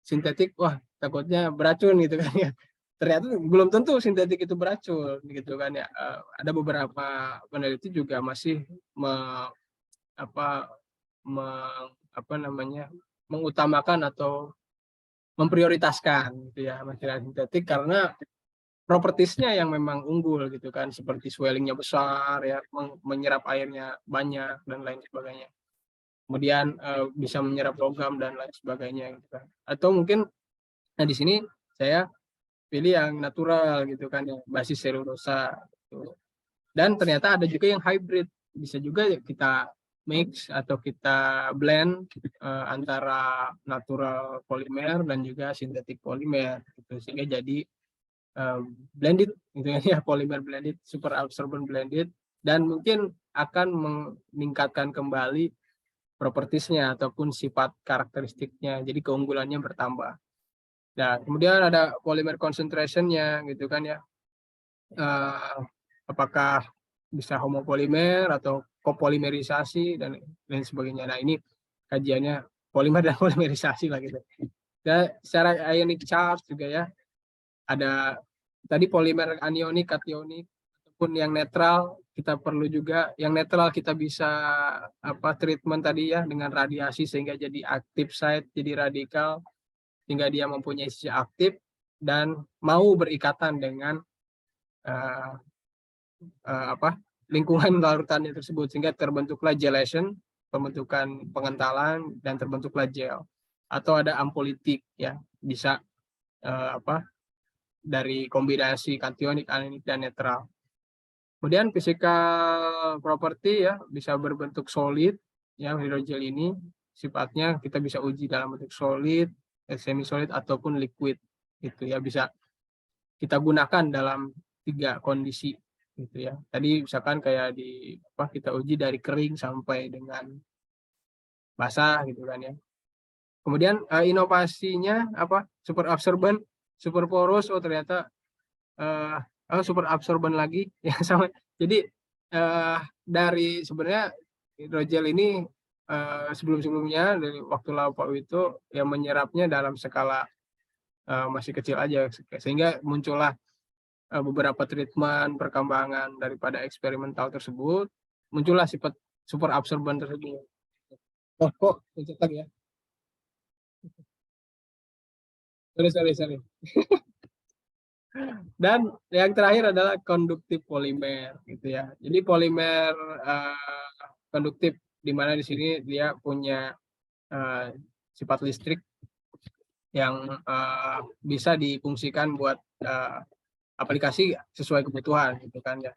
sintetik, wah takutnya beracun gitu kan ya. Ternyata belum tentu sintetik itu beracun gitu kan ya. Ada beberapa peneliti juga masih apa, apa namanya, mengutamakan atau memprioritaskan gitu ya material sintetik karena propertiesnya yang memang unggul gitu kan, seperti swellingnya besar ya, menyerap airnya banyak dan lain sebagainya. Kemudian bisa menyerap logam dan lain sebagainya gitu kan. Atau mungkin nah di sini saya pilih yang natural gitu kan, yang basis selulosa gitu. Dan ternyata ada juga yang hybrid, bisa juga kita mix atau kita blend antara natural polimer dan juga sintetik polimer gitu, sehingga jadi blended gitu ya, polymer blended, super absorbent blended, dan mungkin akan meningkatkan kembali propertiesnya ataupun sifat karakteristiknya, jadi keunggulannya bertambah. Nah, kemudian ada polymer concentration-nya gitu kan ya, apakah bisa homopolimer atau kopolimerisasi dan lain sebagainya. Nah, ini kajiannya polimer dan polimerisasi lah gitu. Dan secara ionic charge juga ya, ada tadi polimer anionik, kationik, ataupun yang netral, kita perlu juga yang netral kita bisa treatment tadi ya dengan radiasi sehingga jadi active site, jadi radikal, sehingga dia mempunyai sisi aktif dan mau berikatan dengan lingkungan larutannya tersebut, sehingga terbentuklah gelation, pembentukan pengentalan, dan terbentuklah gel. Atau ada ampolitik ya, bisa dari kombinasi kationik, anionik, dan netral. Kemudian physical property ya, bisa berbentuk solid ya, hidrogel ini sifatnya kita bisa uji dalam bentuk solid, semi solid ataupun liquid gitu ya, bisa kita gunakan dalam 3 kondisi gitu ya. Tadi misalkan kayak kita uji dari kering sampai dengan basah gitu kan ya. Kemudian inovasinya super absorbent, super porous, ternyata super absorban lagi ya sama. Jadi dari sebenarnya hidrogel ini sebelum-sebelumnya dari waktu Laopau itu yang menyerapnya dalam skala masih kecil aja, sehingga muncullah beberapa treatment perkembangan daripada eksperimental tersebut, muncullah sifat super absorban tersebut. Kok cetak ya? Sorry. Dan yang terakhir adalah konduktif polimer gitu ya. Jadi polimer konduktif di mana di sini dia punya sifat listrik yang bisa difungsikan buat aplikasi sesuai kebutuhan gitu kan ya.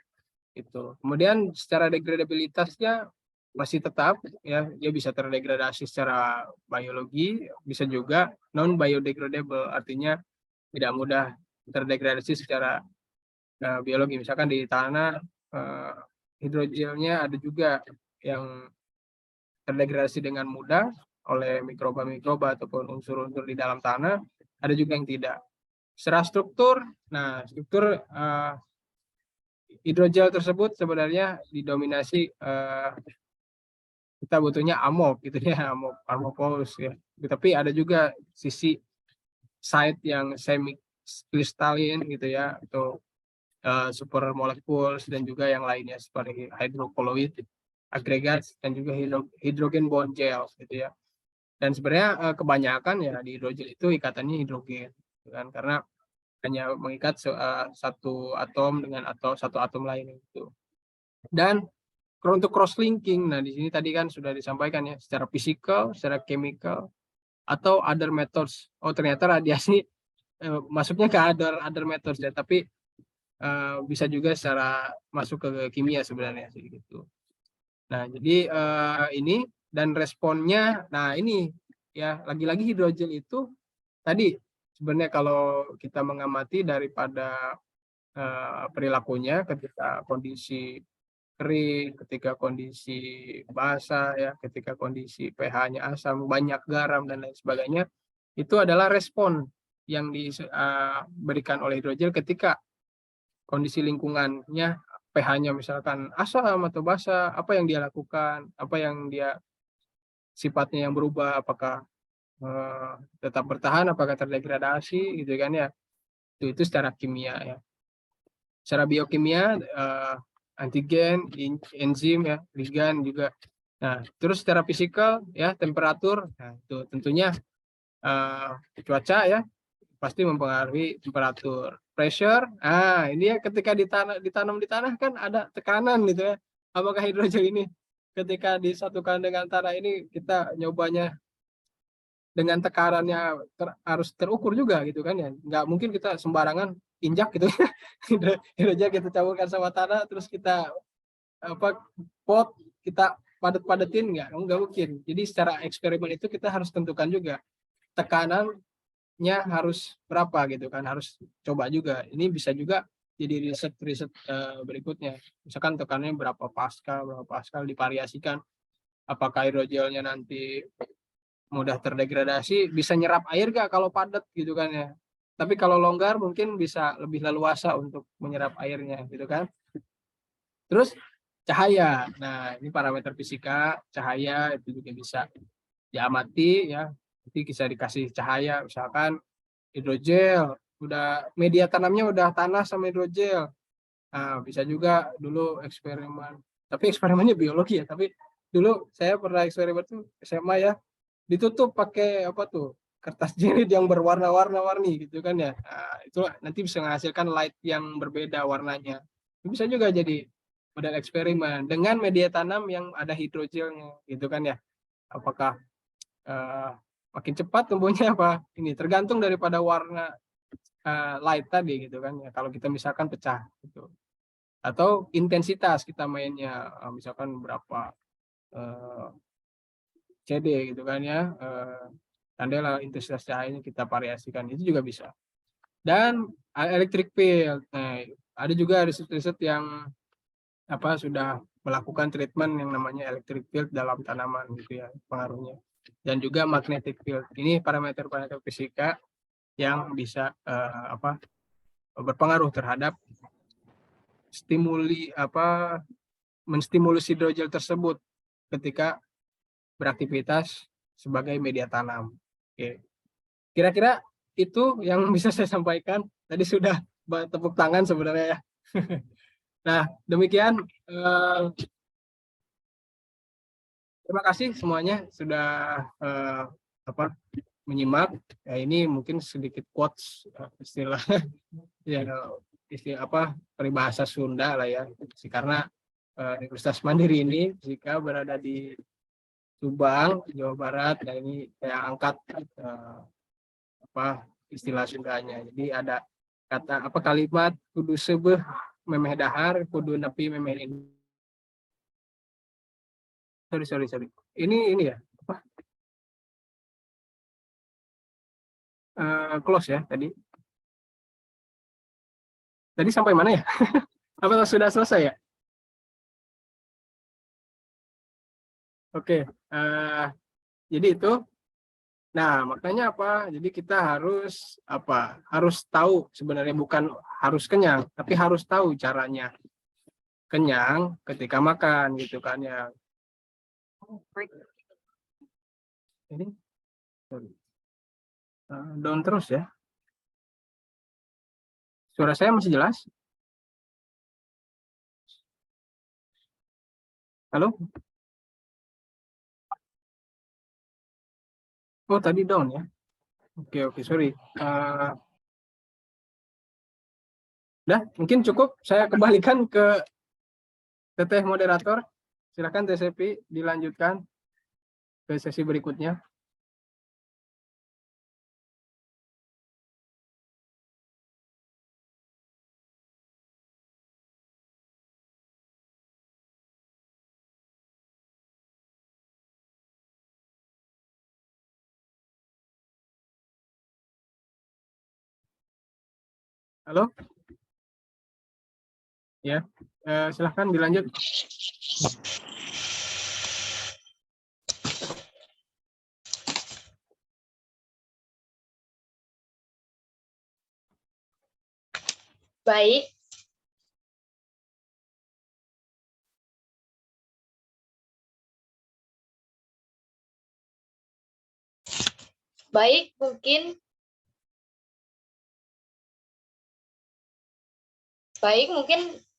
Itu. Kemudian secara degradabilitasnya masih tetap ya, dia bisa terdegradasi secara biologi, bisa juga non biodegradable, artinya tidak mudah terdegradasi secara biologi. Misalkan di tanah hidrogelnya ada juga yang terdegradasi dengan mudah oleh mikroba-mikroba ataupun unsur-unsur di dalam tanah, ada juga yang tidak. Secara struktur, struktur hidrogel tersebut sebenarnya didominasi kita butuhnya amorf gitu ya, amorphous ya. Tapi ada juga sisi site yang semi kristalin gitu ya, atau super molecules dan juga yang lainnya seperti hydrocolloid agregat dan juga hidrogen bond gel gitu ya. Dan sebenarnya kebanyakan ya di hidrogel itu ikatannya hidrogen gitu kan, karena hanya mengikat satu atom dengan satu atom lain itu. Dan untuk cross linking, di sini tadi kan sudah disampaikan ya, secara fisikal, secara chemical, atau other methods. Ternyata radiasi masuknya ke other methods ya, tapi bisa juga secara masuk ke kimia sebenarnya sih gitu. Jadi ini dan responnya, ini ya lagi-lagi hidrogel itu tadi sebenarnya kalau kita mengamati daripada perilakunya ketika kondisi kering, ketika kondisi basah ya, ketika kondisi pH-nya asam, banyak garam dan lain sebagainya, itu adalah respon yang diberikan oleh hidrogel ketika kondisi lingkungannya, pH-nya misalkan asam atau basah, apa yang dia lakukan, apa yang dia sifatnya yang berubah, apakah tetap bertahan apakah terdegradasi gitu kan ya. Itu secara kimia ya. Secara biokimia antigen, enzim ya, ligan juga. Nah, terus secara fisikal ya temperatur. Nah, itu tentunya cuaca ya pasti mempengaruhi temperatur. Pressure, ini ya ketika ditanam di tanah kan ada tekanan gitu ya. Apakah hidrogel ini ketika disatukan dengan tanah ini kita nyobanya dengan tekarannya harus terukur juga gitu kan ya. Nggak mungkin kita sembarangan injak gitu ya. Hidrogel kita campurkan sama tanah terus kita pot kita padat-padatin nggak mungkin. Jadi secara eksperimen itu kita harus tentukan juga tekanannya harus berapa gitu kan, harus coba juga. Ini bisa juga jadi riset berikutnya. Misalkan tekanannya berapa Pascal divariasikan. Apakah hidrogelnya nanti mudah terdegradasi, bisa nyerap air nggak kalau padat gitu kan ya. Tapi kalau longgar mungkin bisa lebih leluasa untuk menyerap airnya gitu kan. Terus cahaya. Nah, ini parameter fisika, cahaya itu juga bisa diamati ya. Nanti bisa dikasih cahaya, misalkan hidrogel, udah media tanamnya udah tanah sama hidrogel. Nah, bisa juga dulu eksperimen. Tapi eksperimennya biologi ya, tapi dulu saya pernah eksperimen tuh SMA ya, ditutup pakai apa tuh? Kertas jilid yang berwarna-warni gitu kan ya. Nah, itu nanti bisa menghasilkan light yang berbeda warnanya. Bisa juga jadi model eksperimen dengan media tanam yang ada hidrogelnya gitu kan ya. Apakah makin cepat tumbuhnya apa? Ini tergantung daripada warna light tadi gitu kan ya. Kalau kita misalkan pecah gitu. Atau intensitas kita mainnya misalkan berapa CD gitu kan ya. Candela intensitas cahayanya kita variasikan itu juga bisa. Dan electric field. Nah, ada juga riset-riset yang sudah melakukan treatment yang namanya electric field dalam tanaman gitu ya pengaruhnya. Dan juga magnetic field. Ini parameter-parameter fisika yang bisa berpengaruh terhadap menstimulus hidrogel tersebut ketika beraktivitas sebagai media tanam. Oke. Kira-kira itu yang bisa saya sampaikan. Tadi sudah tepuk tangan sebenarnya ya. Nah, demikian. Terima kasih semuanya sudah menyimak. Ya, ini mungkin sedikit quotes istilah ya peribahasa Sunda lah ya. Karena Universitas Mandiri ini jika berada di Subang, Jawa Barat, nah ini saya angkat istilah Sundanya. Jadi ada kata kalimat kudu sebeh memeh dahar, kudu nepi memeh ini. Sorry. Ini ya close ya tadi. Tadi sampai mana ya? Apa sudah selesai ya? Oke. Jadi itu. Nah, maknanya apa? Jadi kita harus harus tahu sebenarnya bukan harus kenyang, tapi harus tahu caranya kenyang ketika makan gitu kan ya. Ini down terus ya. Suara saya masih jelas? Halo? Oh, tadi down ya. Oke, sorry. Udah, mungkin cukup. Saya kembalikan ke Teteh moderator. Silakan Teh Sepi dilanjutkan ke sesi berikutnya. Halo? Ya, silahkan dilanjut. Baik, Baik, mungkin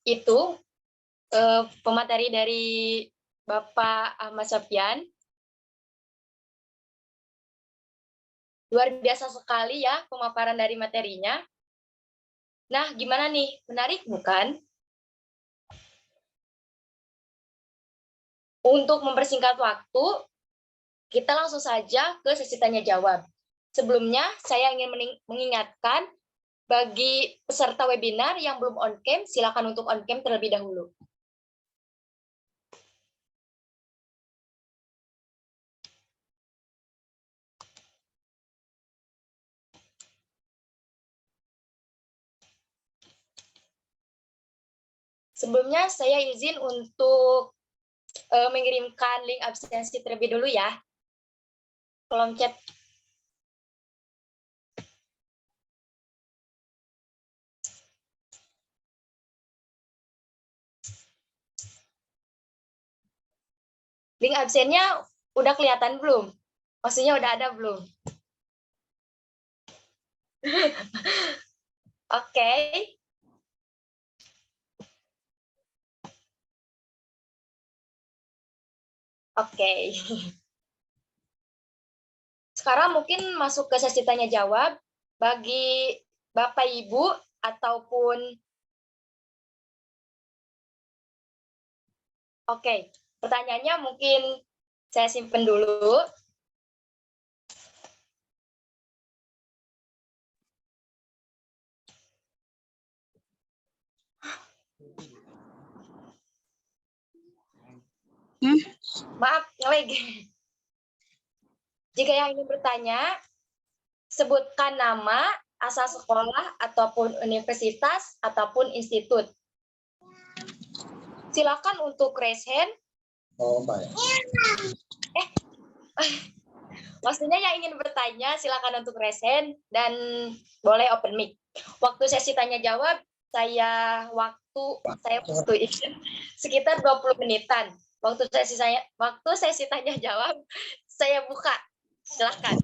itu pemateri dari Bapak Ahmad Sofyan. Luar biasa sekali ya pemaparan dari materinya. Nah, gimana nih? Menarik bukan? Untuk mempersingkat waktu, kita langsung saja ke sesi tanya jawab. Sebelumnya, saya ingin mengingatkan bagi peserta webinar yang belum on-cam, silakan untuk on-cam terlebih dahulu. Sebelumnya, saya izin untuk mengirimkan link absensi terlebih dulu ya. Kolom chat. Link absennya udah kelihatan belum? Maksudnya udah ada belum? Oke. Oke. Sekarang mungkin masuk ke sesi tanya jawab bagi Bapak Ibu ataupun pertanyaannya mungkin saya simpan dulu. Maaf, ngelag. Jika yang ingin bertanya, sebutkan nama, asal sekolah, ataupun universitas, ataupun institut. Silakan untuk raise hand. Maksudnya yang ingin bertanya, silakan untuk raise hand dan boleh open mic. Waktu sesi tanya jawab, saya waktuin sekitar 20 menitan. Waktu sesi tanya jawab, saya buka. Silakan.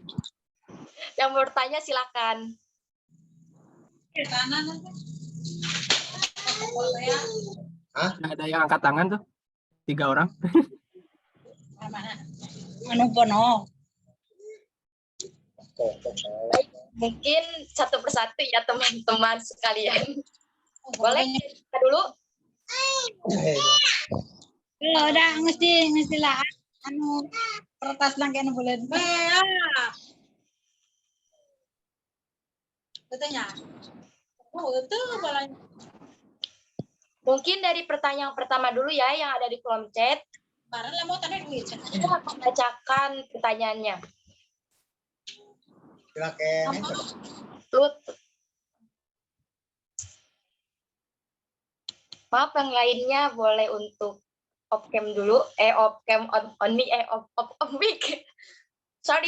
Yang bertanya silakan. Ada yang angkat tangan tuh, 3 orang. Mungkin satu persatu ya teman-teman sekalian. Boleh kita dulu? Udah ngesti lah anu kertas lang kaya bulan. Betulnya. Oh, itu balanya. Mungkin dari pertanyaan pertama dulu ya yang ada di kolom chat. Barang lah mau tanya duit. Saya akan bacakan pertanyaannya. Silakan. Maaf yang lainnya boleh untuk off cam dulu. Off cam on mic. Off mic. Sorry.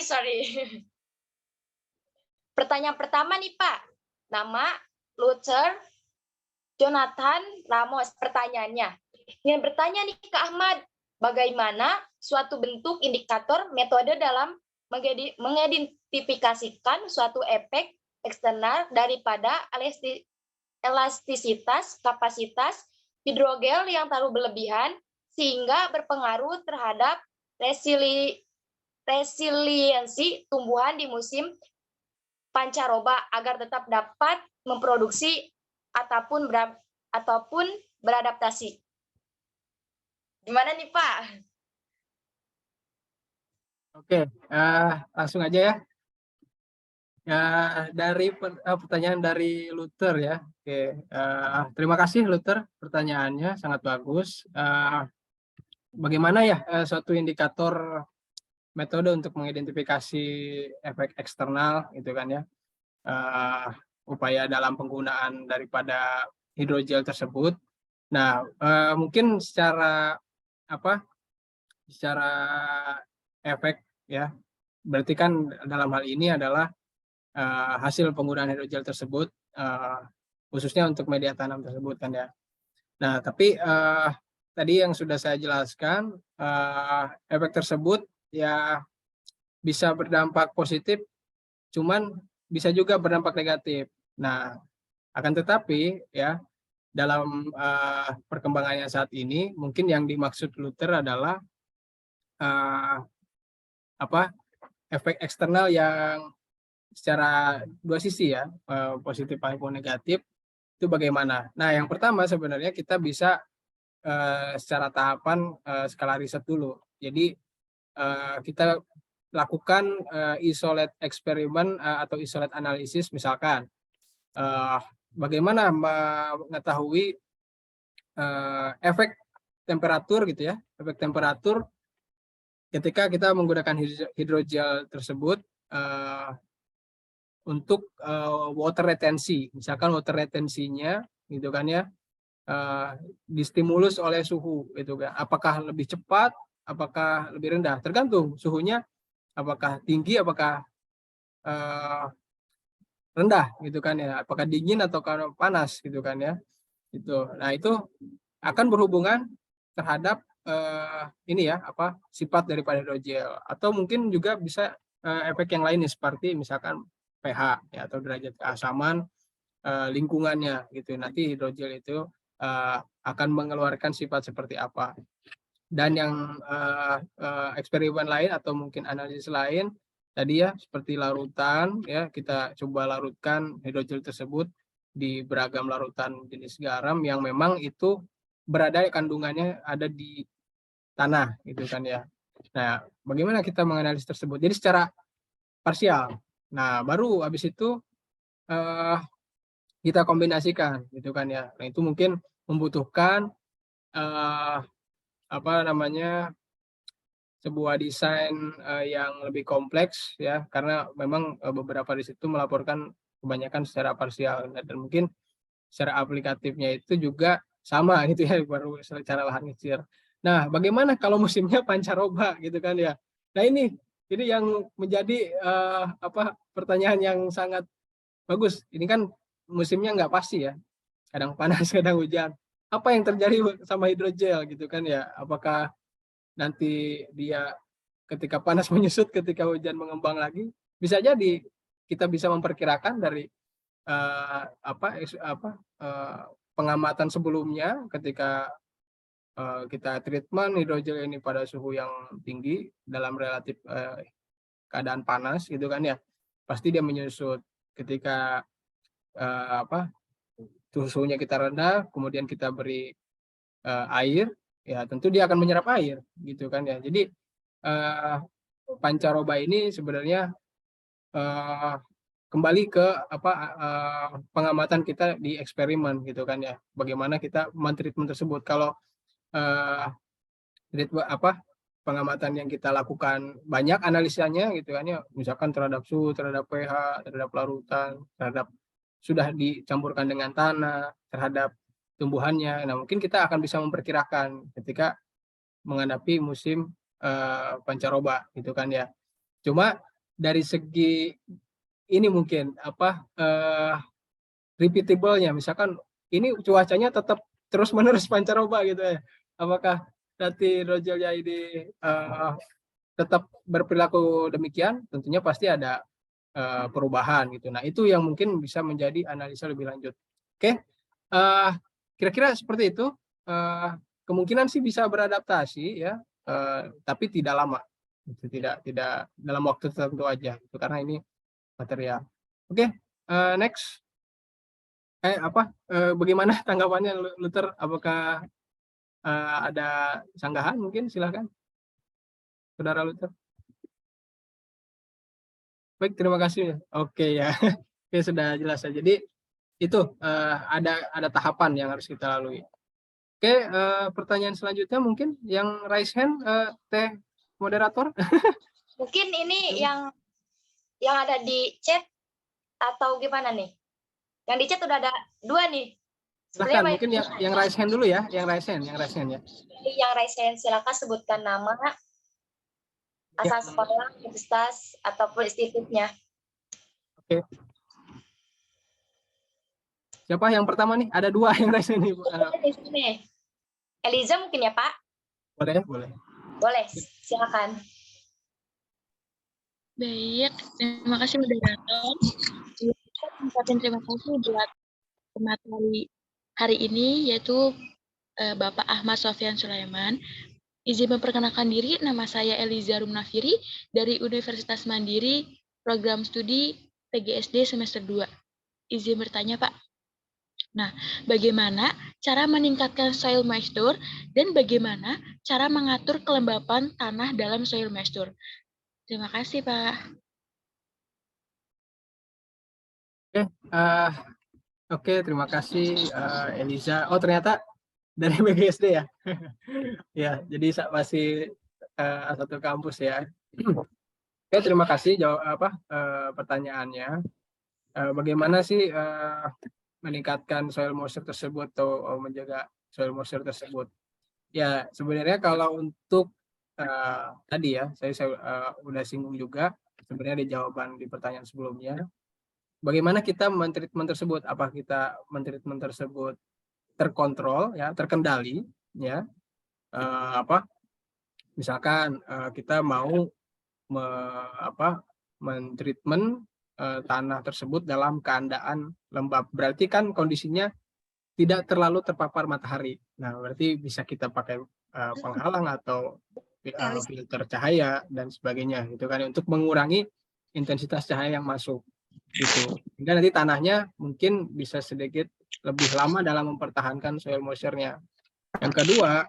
Pertanyaan pertama nih Pak. Nama Luther Jonathan Ramos. Pertanyaannya. Yang bertanya nih ke Ahmad. Bagaimana suatu bentuk indikator metode dalam mengidentifikasikan suatu efek eksternal daripada elastisitas, kapasitas, hidrogel yang terlalu berlebihan sehingga berpengaruh terhadap resiliensi tumbuhan di musim pancaroba agar tetap dapat memproduksi ataupun beradaptasi. Gimana nih Pak? Oke, langsung aja ya. Dari pertanyaan dari Luther ya. Oke, terima kasih Luther, pertanyaannya sangat bagus. Bagaimana ya suatu indikator metode untuk mengidentifikasi efek eksternal gitu kan ya, upaya dalam penggunaan daripada hidrogel tersebut. Nah, mungkin secara efek ya, berarti kan dalam hal ini adalah hasil penggunaan hidrogel tersebut, khususnya untuk media tanam tersebut kan ya. Nah, tapi tadi yang sudah saya jelaskan, efek tersebut ya bisa berdampak positif cuman bisa juga berdampak negatif. Nah, akan tetapi ya dalam perkembangannya saat ini mungkin yang dimaksud Luther adalah efek eksternal yang secara dua sisi ya, positif maupun negatif itu bagaimana. Nah, yang pertama sebenarnya kita bisa secara tahapan skala riset dulu. Jadi kita lakukan isolate eksperimen atau isolate analisis, misalkan bagaimana mengetahui efek temperatur gitu ya, efek temperatur ketika kita menggunakan hidrogel tersebut untuk water retensi. Misalkan water retensinya gitu kan ya, distimulus oleh suhu gitu kan. Apakah lebih cepat, apakah lebih rendah, tergantung suhunya apakah tinggi, apakah rendah gitu kan ya, apakah dingin atau panas gitu kan ya. Itu. Nah, itu akan berhubungan terhadap ini ya, sifat daripada hidrogel, atau mungkin juga bisa efek yang lainnya seperti misalkan pH ya, atau derajat keasaman lingkungannya gitu. Nanti hidrogel itu akan mengeluarkan sifat seperti apa. Dan yang eksperimen lain atau mungkin analisis lain tadi ya, seperti larutan ya, kita coba larutkan hidrogel tersebut di beragam larutan jenis garam yang memang itu berada kandungannya ada di tanah gitu kan ya. Nah, bagaimana kita menganalisis tersebut? Jadi secara parsial. Nah, baru habis itu kita kombinasikan gitu kan ya. Nah, itu mungkin membutuhkan sebuah desain yang lebih kompleks ya, karena memang beberapa di situ melaporkan kebanyakan secara parsial, dan mungkin secara aplikatifnya itu juga sama gitu ya, baru secara lahan kecil. Nah, bagaimana kalau musimnya pancaroba gitu kan ya. Nah, ini yang menjadi pertanyaan yang sangat bagus. Ini kan musimnya nggak pasti ya, kadang panas kadang hujan. Apa yang terjadi sama hidrogel gitu kan ya, apakah nanti dia ketika panas menyusut, ketika hujan mengembang lagi? Bisa jadi kita bisa memperkirakan dari pengamatan sebelumnya ketika kita treatment hidrogel ini pada suhu yang tinggi dalam relatif keadaan panas gitu kan ya, pasti dia menyusut. Ketika suhunya kita rendah, kemudian kita beri air, ya tentu dia akan menyerap air gitu kan ya. Jadi pancaroba ini sebenarnya kembali ke pengamatan kita di eksperimen gitu kan ya. Bagaimana kita mentreatment tersebut. Kalau pengamatan yang kita lakukan banyak analisanya gitu kan ya, misalkan terhadap suhu, terhadap pH, terhadap larutan, terhadap sudah dicampurkan dengan tanah, terhadap tumbuhannya. Nah, mungkin kita akan bisa memperkirakan ketika menghadapi musim pancaroba gitu kan ya. Cuma dari segi ini mungkin repeatable-nya, misalkan ini cuacanya tetap terus-menerus pancaroba gitu ya. Apakah nanti hidrogelnya ini tetap berperilaku demikian? Tentunya pasti ada perubahan gitu. Nah, itu yang mungkin bisa menjadi analisa lebih lanjut. Oke, kira-kira seperti itu. Kemungkinan sih bisa beradaptasi ya, tapi tidak lama. Tidak dalam waktu tertentu aja. Karena ini material. Oke, next. Bagaimana tanggapannya Luther? Apakah ada sanggahan mungkin? Silahkan, Saudara Luther. Baik, terima kasih. Oke ya, oke, sudah jelas ya. Jadi itu ada tahapan yang harus kita lalui. Oke, pertanyaan selanjutnya mungkin yang raise hand, Teh moderator. Mungkin ini yang ada di chat atau gimana nih? Yang di chat udah ada 2 nih. Silahkan, mungkin yang raise hand dulu ya, yang raise hand ya. Yang raise hand silakan sebutkan nama, asal sekolah, universitas, ataupun institutnya. Oke. Siapa yang pertama nih? Ada 2 yang raise hand nih. Eliza mungkin ya, Pak? Boleh. Boleh, silakan. Baik, terima kasih moderator. Ucapin terima kasih buat pemateri hari ini, yaitu Bapak Ahmad Sofyan Sulaiman. Izin memperkenalkan diri, nama saya Eliza Rumnafiri dari Universitas Mandiri, Program Studi PGSD semester 2. Izin bertanya, Pak. Nah, bagaimana cara meningkatkan soil moisture dan bagaimana cara mengatur kelembapan tanah dalam soil moisture? Terima kasih, Pak. Oke, terima kasih Eliza. Oh, ternyata dari BGSD ya. Ya, jadi masih satu kampus ya. Oke, terima kasih pertanyaannya. Bagaimana sih meningkatkan soil moisture tersebut atau menjaga soil moisture tersebut? Ya, sebenarnya kalau untuk tadi ya, saya udah singgung juga sebenarnya di jawaban di pertanyaan sebelumnya. Bagaimana kita men-treatment tersebut? Apa kita men-treatment tersebut terkontrol ya, terkendali ya? Misalkan kita mau men-treatment tanah tersebut dalam keadaan lembab. Berarti kan kondisinya tidak terlalu terpapar matahari. Nah, berarti bisa kita pakai penghalang atau filter cahaya dan sebagainya gitu kan untuk mengurangi intensitas cahaya yang masuk gitu. Hingga nanti tanahnya mungkin bisa sedikit lebih lama dalam mempertahankan soil moisture-nya. Yang kedua,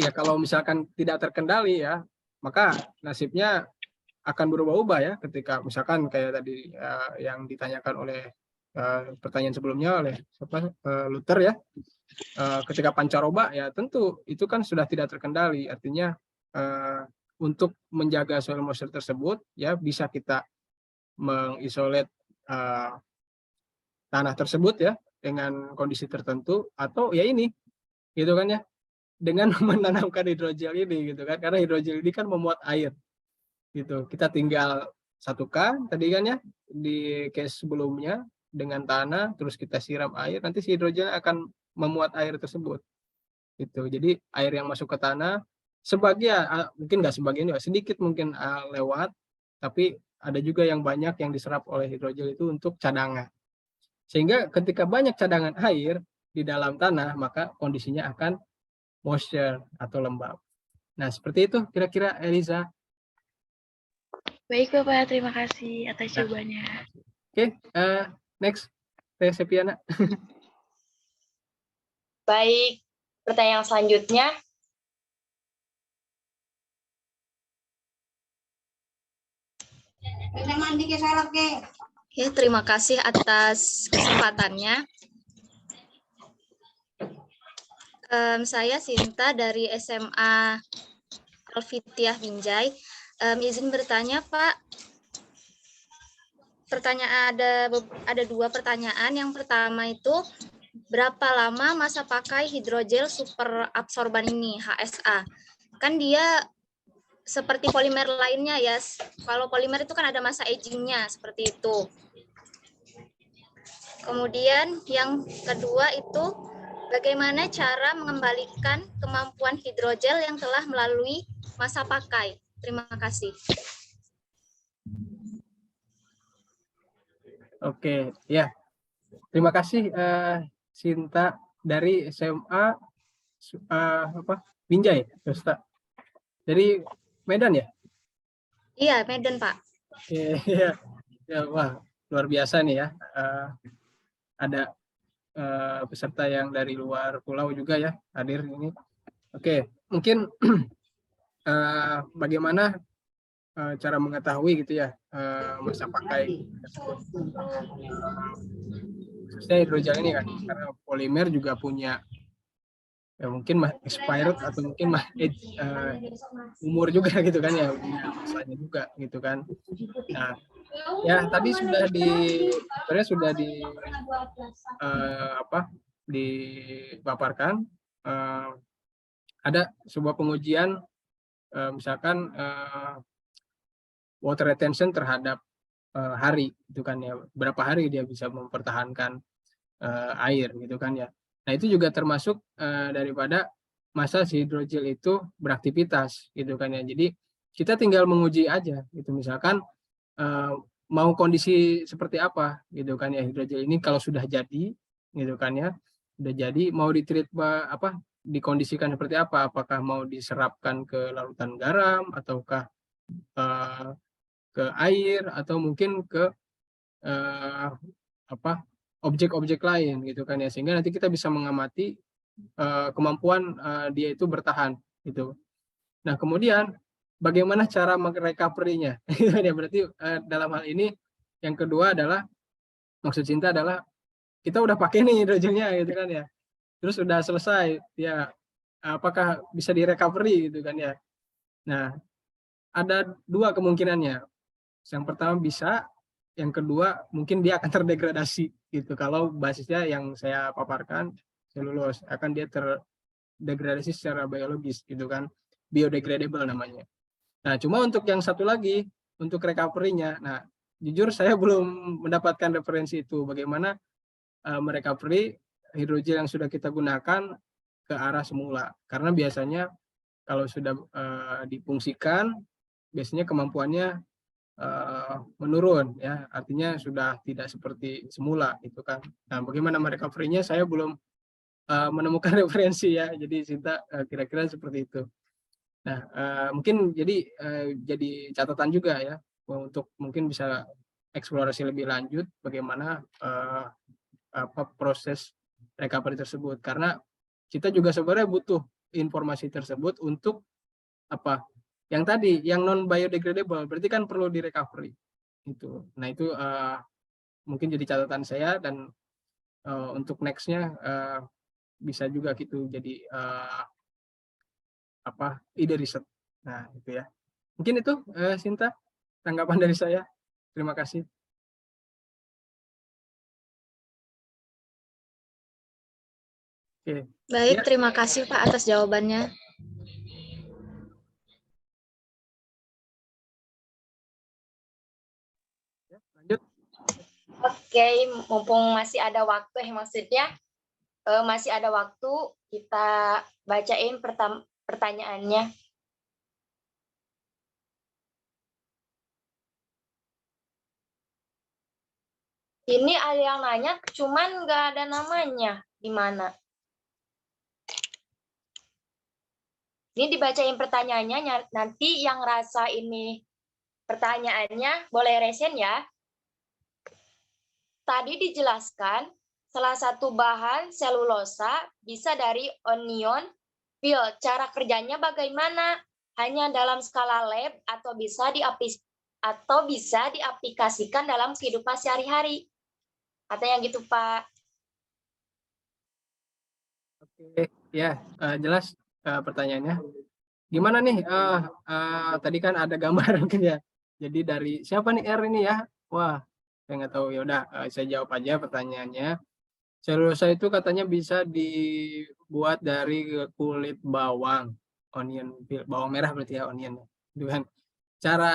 ya kalau misalkan tidak terkendali ya, maka nasibnya akan berubah-ubah ya ketika misalkan kayak tadi yang ditanyakan oleh pertanyaan sebelumnya oleh Luther ya, ketika pancaroba ya tentu itu kan sudah tidak terkendali, artinya untuk menjaga soil moisture tersebut ya bisa kita mengisolat tanah tersebut ya dengan kondisi tertentu atau ya ini gitu kan ya dengan menanamkan hidrogel ini gitu kan, karena hidrogel ini kan memuat air gitu. Kita tinggal satukan tadi kan ya di case sebelumnya dengan tanah, terus kita siram air, nanti si hidrogen akan memuat air tersebut gitu. Jadi air yang masuk ke tanah sebagian mungkin nggak sebagian ya, sedikit mungkin lewat, tapi ada juga yang banyak yang diserap oleh hidrogel itu untuk cadangan. Sehingga ketika banyak cadangan air di dalam tanah, maka kondisinya akan moisture atau lembab. Nah, seperti itu kira-kira Eliza. Baik, Bapak. Terima kasih atas jawabannya. Oke, next, Teh Sepiana. Baik, pertanyaan selanjutnya. Ya, terima kasih atas kesempatannya. Saya Sinta dari SMA Alfitiah Binjai. Izin bertanya, Pak. Ada dua pertanyaan. Yang pertama itu, berapa lama masa pakai hidrogel super absorban ini, HSA? Kan dia seperti polimer lainnya ya. Kalau polimer itu kan ada masa aging-nya, seperti itu. Kemudian yang kedua itu, bagaimana cara mengembalikan kemampuan hidrogel yang telah melalui masa pakai? Terima kasih. Oke, ya. Terima kasih Sinta dari SMA Binjai, Ustaz. Dari Medan ya? Iya, Medan, Pak. Oke, ya, wah, luar biasa nih ya. Ada peserta yang dari luar pulau juga ya hadir ini. Oke, mungkin bagaimana cara mengetahui gitu ya masa pakai tersebut. Khususnya hidrogel ini kan, karena polimer juga punya ya mungkin expired atau mungkin umur juga gitu kan ya, masanya juga gitu kan. Nah, ya tadi sebenarnya sudah dipaparkan ada sebuah pengujian misalkan water retention terhadap hari itu kan ya, berapa hari dia bisa mempertahankan air gitu kan ya. Nah, itu juga termasuk daripada masa si hidrogel itu beraktivitas gitu kan ya. Jadi kita tinggal menguji aja gitu. Misalkan mau kondisi seperti apa gitu kan ya hidrogel ini kalau sudah jadi gitu kan ya, sudah jadi mau dikondisikan seperti apa, apakah mau diserapkan ke larutan garam ataukah ke air atau mungkin ke objek-objek lain gitu kan ya, sehingga nanti kita bisa mengamati kemampuan dia itu bertahan gitu. Nah kemudian bagaimana cara merecovery-nya? Ya berarti dalam hal ini yang kedua adalah maksud Cinta adalah kita udah pakai nih hidrogelnya gitu kan ya, terus udah selesai ya, apakah bisa direcovery gitu kan ya. Nah ada dua kemungkinannya, yang pertama bisa, yang kedua mungkin dia akan terdegradasi gitu kalau basisnya yang saya paparkan selulose, akan dia terdegradasi secara biologis gitu kan, biodegradable namanya. Nah cuma untuk yang satu lagi untuk recovery-nya, nah jujur saya belum mendapatkan referensi itu bagaimana merecovery hidrogel yang sudah kita gunakan ke arah semula, karena biasanya kalau sudah difungsikan biasanya kemampuannya menurun ya, artinya sudah tidak seperti semula gitu kan. Nah bagaimana merecovery-nya saya belum menemukan referensi ya, jadi Sinta kira-kira seperti itu. Nah mungkin jadi catatan juga ya untuk mungkin bisa eksplorasi lebih lanjut bagaimana proses recovery tersebut, karena kita juga sebenarnya butuh informasi tersebut untuk yang tadi yang non biodegradable, berarti kan perlu di recovery itu. Nah itu mungkin jadi catatan saya, dan untuk nextnya bisa juga gitu jadi ide riset. Nah itu ya, mungkin itu Sinta tanggapan dari saya. Terima kasih. Oke. Baik, Ya. terima kasih Pak atas jawabannya. Lanjut. Oke, mumpung masih ada waktu maksudnya masih ada waktu, kita bacain pertanyaannya. Ini ada yang nanya, cuman nggak ada namanya. Di mana? Ini dibacain pertanyaannya, nanti yang rasa ini pertanyaannya boleh resen ya. Tadi dijelaskan, salah satu bahan selulosa bisa dari onion peel. Cara kerjanya bagaimana? Hanya dalam skala lab atau bisa diaplikasikan dalam kehidupan sehari-hari? Katanya gitu, Pak. Oke, ya jelas pertanyaannya. Gimana nih? Tadi kan ada gambar mungkin ya. Jadi dari siapa nih R ini ya? Wah, saya nggak tahu. Ya udah, saya jawab aja pertanyaannya. Selulosa itu katanya bisa dibuat dari kulit bawang, onion, bawang merah berarti ya onion. Itu kan. Cara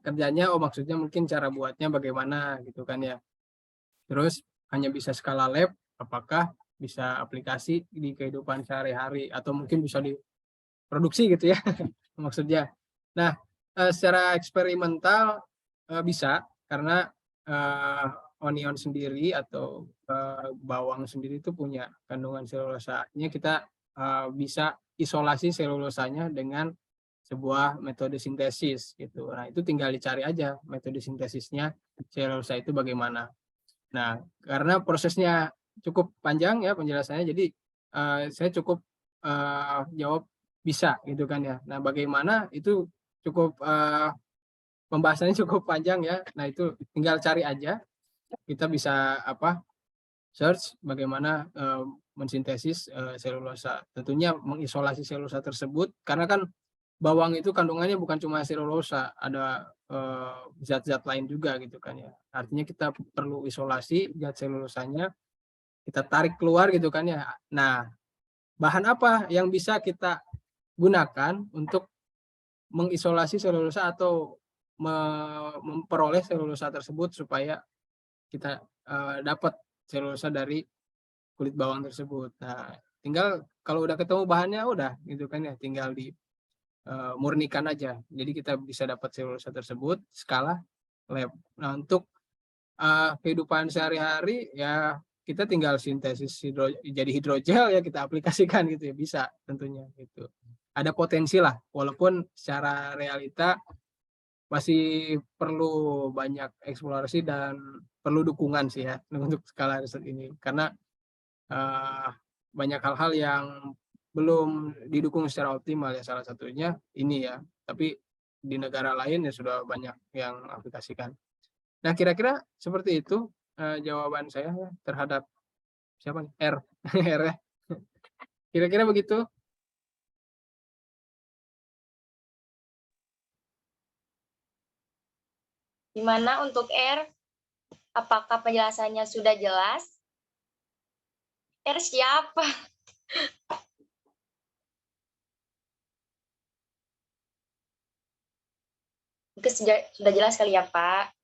kerjanya, maksudnya mungkin cara buatnya bagaimana gitu kan ya. Terus hanya bisa skala lab, apakah bisa aplikasi di kehidupan sehari-hari atau mungkin bisa diproduksi gitu ya maksudnya. Nah secara eksperimental bisa, karena onion sendiri atau bawang sendiri itu punya kandungan selulosanya. Kita bisa isolasi selulosanya dengan sebuah metode sintesis gitu. Nah itu tinggal dicari aja metode sintesisnya selulosa itu bagaimana. Nah, karena prosesnya cukup panjang ya penjelasannya, jadi saya cukup jawab bisa gitu kan ya. Nah, bagaimana itu cukup pembahasannya cukup panjang ya. Nah, itu tinggal cari aja. Kita bisa search bagaimana mensintesis selulosa. Tentunya mengisolasi selulosa tersebut, karena kan bawang itu kandungannya bukan cuma selulosa, ada zat-zat lain juga gitu kan ya. Artinya kita perlu isolasi zat selulosanya, kita tarik keluar gitu kan ya. Nah, bahan apa yang bisa kita gunakan untuk mengisolasi selulosa atau memperoleh selulosa tersebut supaya kita dapat selulosa dari kulit bawang tersebut. Nah, tinggal kalau udah ketemu bahannya udah gitu kan ya, tinggal murnikan aja. Jadi kita bisa dapat selulosa tersebut skala lab. Nah, untuk kehidupan sehari-hari ya kita tinggal sintesis jadi hidrogel ya kita aplikasikan gitu ya, bisa tentunya gitu. Ada potensi lah, walaupun secara realita masih perlu banyak eksplorasi dan perlu dukungan sih ya untuk skala riset ini, karena banyak hal-hal yang belum didukung secara optimal ya, salah satunya ini ya, tapi di negara lain ya sudah banyak yang aplikasikan. Nah, kira-kira seperti itu jawaban saya ya terhadap siapa nih? R. R ya. Kira-kira begitu. Gimana untuk R? Apakah penjelasannya sudah jelas? R siapa? Mungkin sudah jelas kali ya, Pak.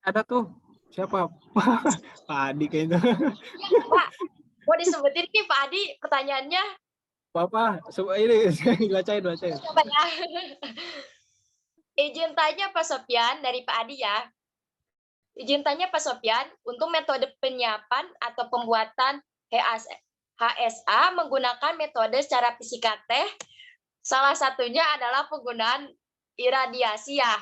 Ada tuh siapa? Pak Adi kayaknya. Pak, mau disebutin nih Pak Adi pertanyaannya? Papa, ini bacain. Coba ya. Izin tanya Pak Sofyan dari Pak Adi ya. Izin tanya Pak Sofyan, untuk metode penyiapan atau pembuatan HSA menggunakan metode secara fisika teh, salah satunya adalah penggunaan iradiasi ya.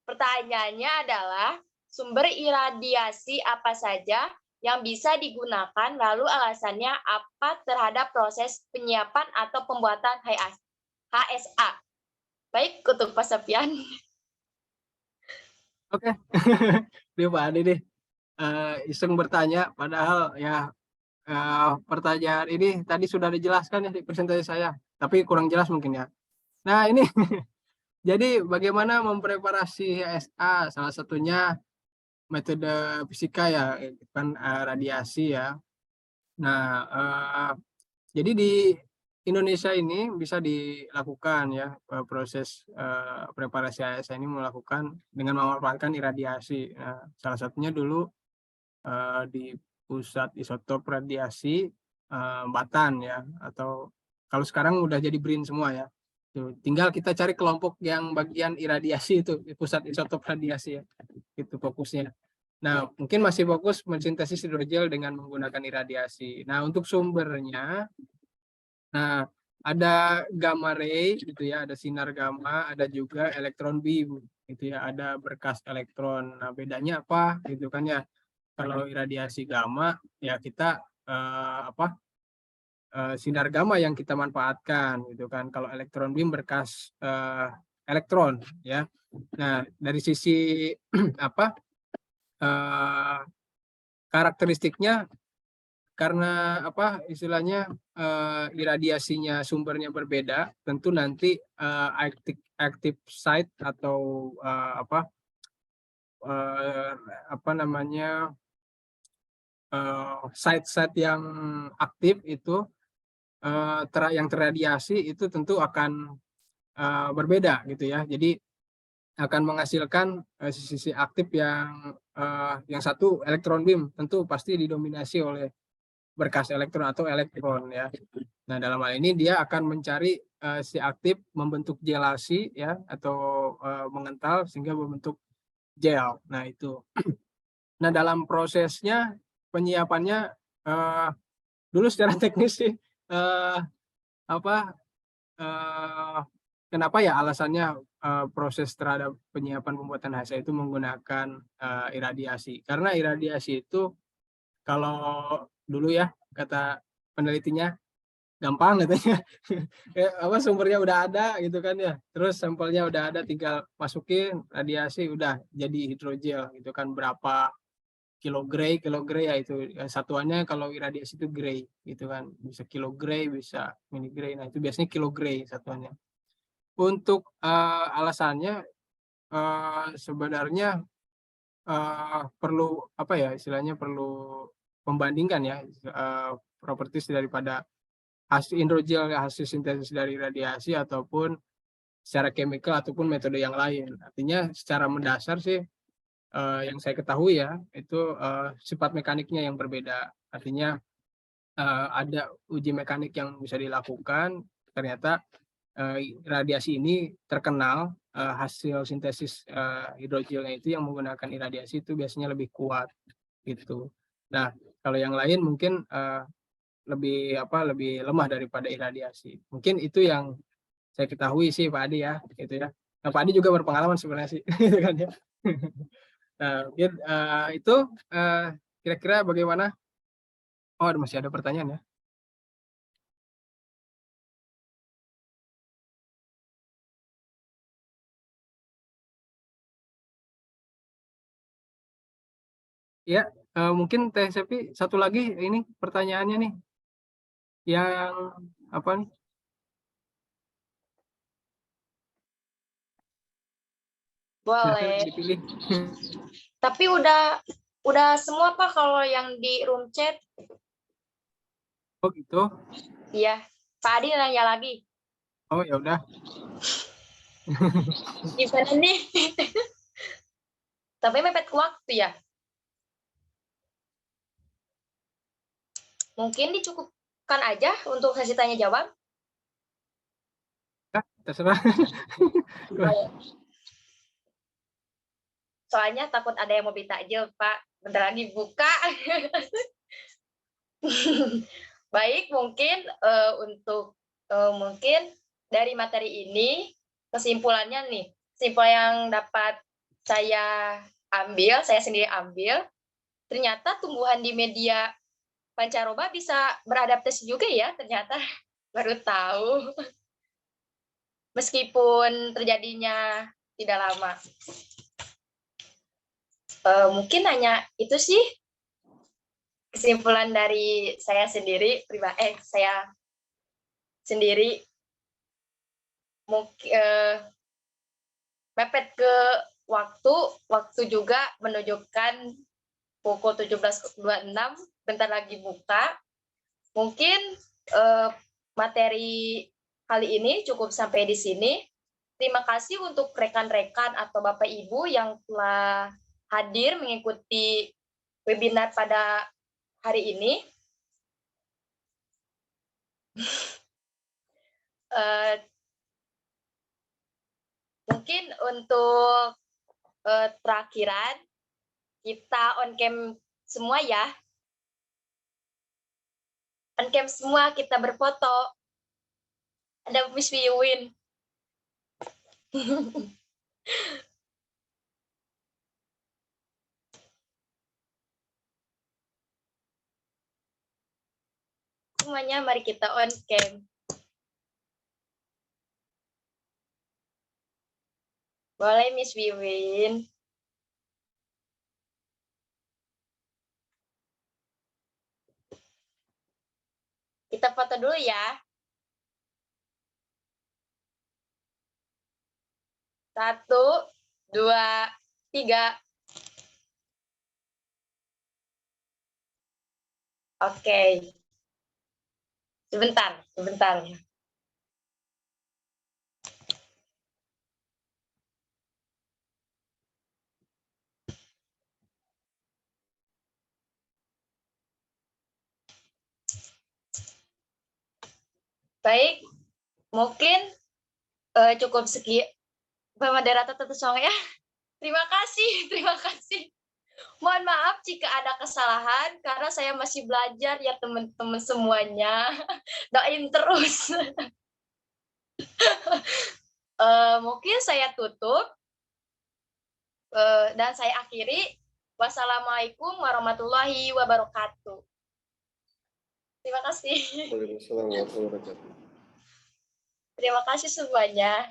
Pertanyaannya adalah, sumber iradiasi apa saja yang bisa digunakan, lalu alasannya apa terhadap proses penyiapan atau pembuatan HSA? Baik, untuk Pak Sofyan. Oke. Dia Pak Adi nih. Iseng bertanya, padahal ya pertanyaan ini tadi sudah dijelaskan ya di presentasi saya, tapi kurang jelas mungkin ya. Nah, ini jadi bagaimana mempreparasi HSA, salah satunya metode fisika ya, kan radiasi ya. Nah, jadi di Indonesia ini bisa dilakukan ya proses preparasi HSA ini melakukan dengan memanfaatkan iradiasi. Nah, salah satunya dulu di Pusat Isotop Radiasi Batan ya, atau kalau sekarang udah jadi BRIN semua ya. Tinggal kita cari kelompok yang bagian iradiasi itu, Pusat Isotop Radiasi ya. Itu fokusnya. Nah, mungkin masih fokus mensintesis hidrogel dengan menggunakan iradiasi. Nah, untuk sumbernya, nah ada gamma ray gitu ya, ada sinar gamma, ada juga elektron beam gitu ya, ada berkas elektron. Nah, bedanya apa gitu kan ya? Kalau iradiasi gamma ya kita sinar gamma yang kita manfaatkan gitu kan. Kalau elektron beam berkas elektron ya. Nah, dari sisi apa karakteristiknya, karena apa istilahnya iradiasinya sumbernya berbeda, tentu nanti active site atau apa namanya site-site yang aktif itu yang terradiasi itu tentu akan berbeda gitu ya. Jadi akan menghasilkan sisi aktif yang satu elektron beam, tentu pasti didominasi oleh berkas elektron atau elektron ya. Nah, dalam hal ini dia akan mencari si aktif membentuk gelasi ya, atau mengental sehingga membentuk gel. Nah, itu. Nah, dalam prosesnya penyiapannya dulu secara teknis sih kenapa ya alasannya proses terhadap penyiapan pembuatan HSA itu menggunakan iradiasi. Karena iradiasi itu kalau dulu ya kata penelitinya gampang katanya. Sumbernya udah ada gitu kan ya. Terus sampelnya udah ada, tinggal masukin radiasi udah jadi hidrogel gitu kan, berapa kilogray ya itu satuannya. Kalau iradiasi itu gray gitu kan, bisa kilogray bisa miligray. Nah, itu biasanya kilogray satuannya. Untuk alasannya sebenarnya perlu apa ya istilahnya, perlu membandingkan ya properties daripada hasil hidrogel, hasil sintesis dari radiasi ataupun secara chemical ataupun metode yang lain. Artinya secara mendasar sih yang saya ketahui ya itu sifat mekaniknya yang berbeda. Artinya ada uji mekanik yang bisa dilakukan, ternyata radiasi ini terkenal hasil sintesis hidrogelnya itu yang menggunakan iradiasi itu biasanya lebih kuat gitu. Nah, kalau yang lain mungkin lebih lemah daripada iradiasi. Mungkin itu yang saya ketahui sih Pak Adi ya, gitu ya. Nah, Pak Adi juga berpengalaman sebenarnya sih, gitu kan ya. Nah, mungkin itu kira-kira bagaimana? Oh, masih ada pertanyaan ya? Ya, mungkin Teh Sepi satu lagi ini pertanyaannya nih, yang apa nih? Silahkan Boleh. dipilih. Tapi udah semua Pak kalau yang di room chat. Oh gitu. Iya. Pak Adi nanya lagi. Oh ya udah. Gimana nih? Tapi mepet ke waktu ya. Mungkin dicukupkan aja untuk sesi tanya jawab. Terserah. Soalnya takut ada yang mau beli takjil, Pak. Bentar lagi buka. Baik, mungkin mungkin dari materi ini kesimpulannya nih, kesimpulan yang dapat saya sendiri ambil, ternyata tumbuhan di media pancaroba bisa beradaptasi juga ya, ternyata baru tahu. Meskipun terjadinya tidak lama. Mungkin hanya itu sih kesimpulan dari saya sendiri mungkin mepet ke waktu juga menunjukkan pukul 17.26, bentar lagi buka. Mungkin materi kali ini cukup sampai di sini. Terima kasih untuk rekan-rekan atau Bapak Ibu yang telah hadir mengikuti webinar pada hari ini. Mungkin untuk terakhiran, kita on cam semua ya. On cam semua kita berfoto. Ada Miss Wiwin. Semuanya mari kita on cam. Boleh Miss Wiwin. Kita foto dulu ya. 1, 2, 3. Oke. Sebentar. Baik, mungkin cukup sekian. Pak Moderator tentu ya. Terima kasih. Mohon maaf jika ada kesalahan karena saya masih belajar ya teman-teman semuanya. Doain terus. Mungkin saya tutup dan saya akhiri. Wassalamualaikum warahmatullahi wabarakatuh. Terima kasih. Waalaikumsalam warahmatullahi wabarakatuh. Terima kasih semuanya.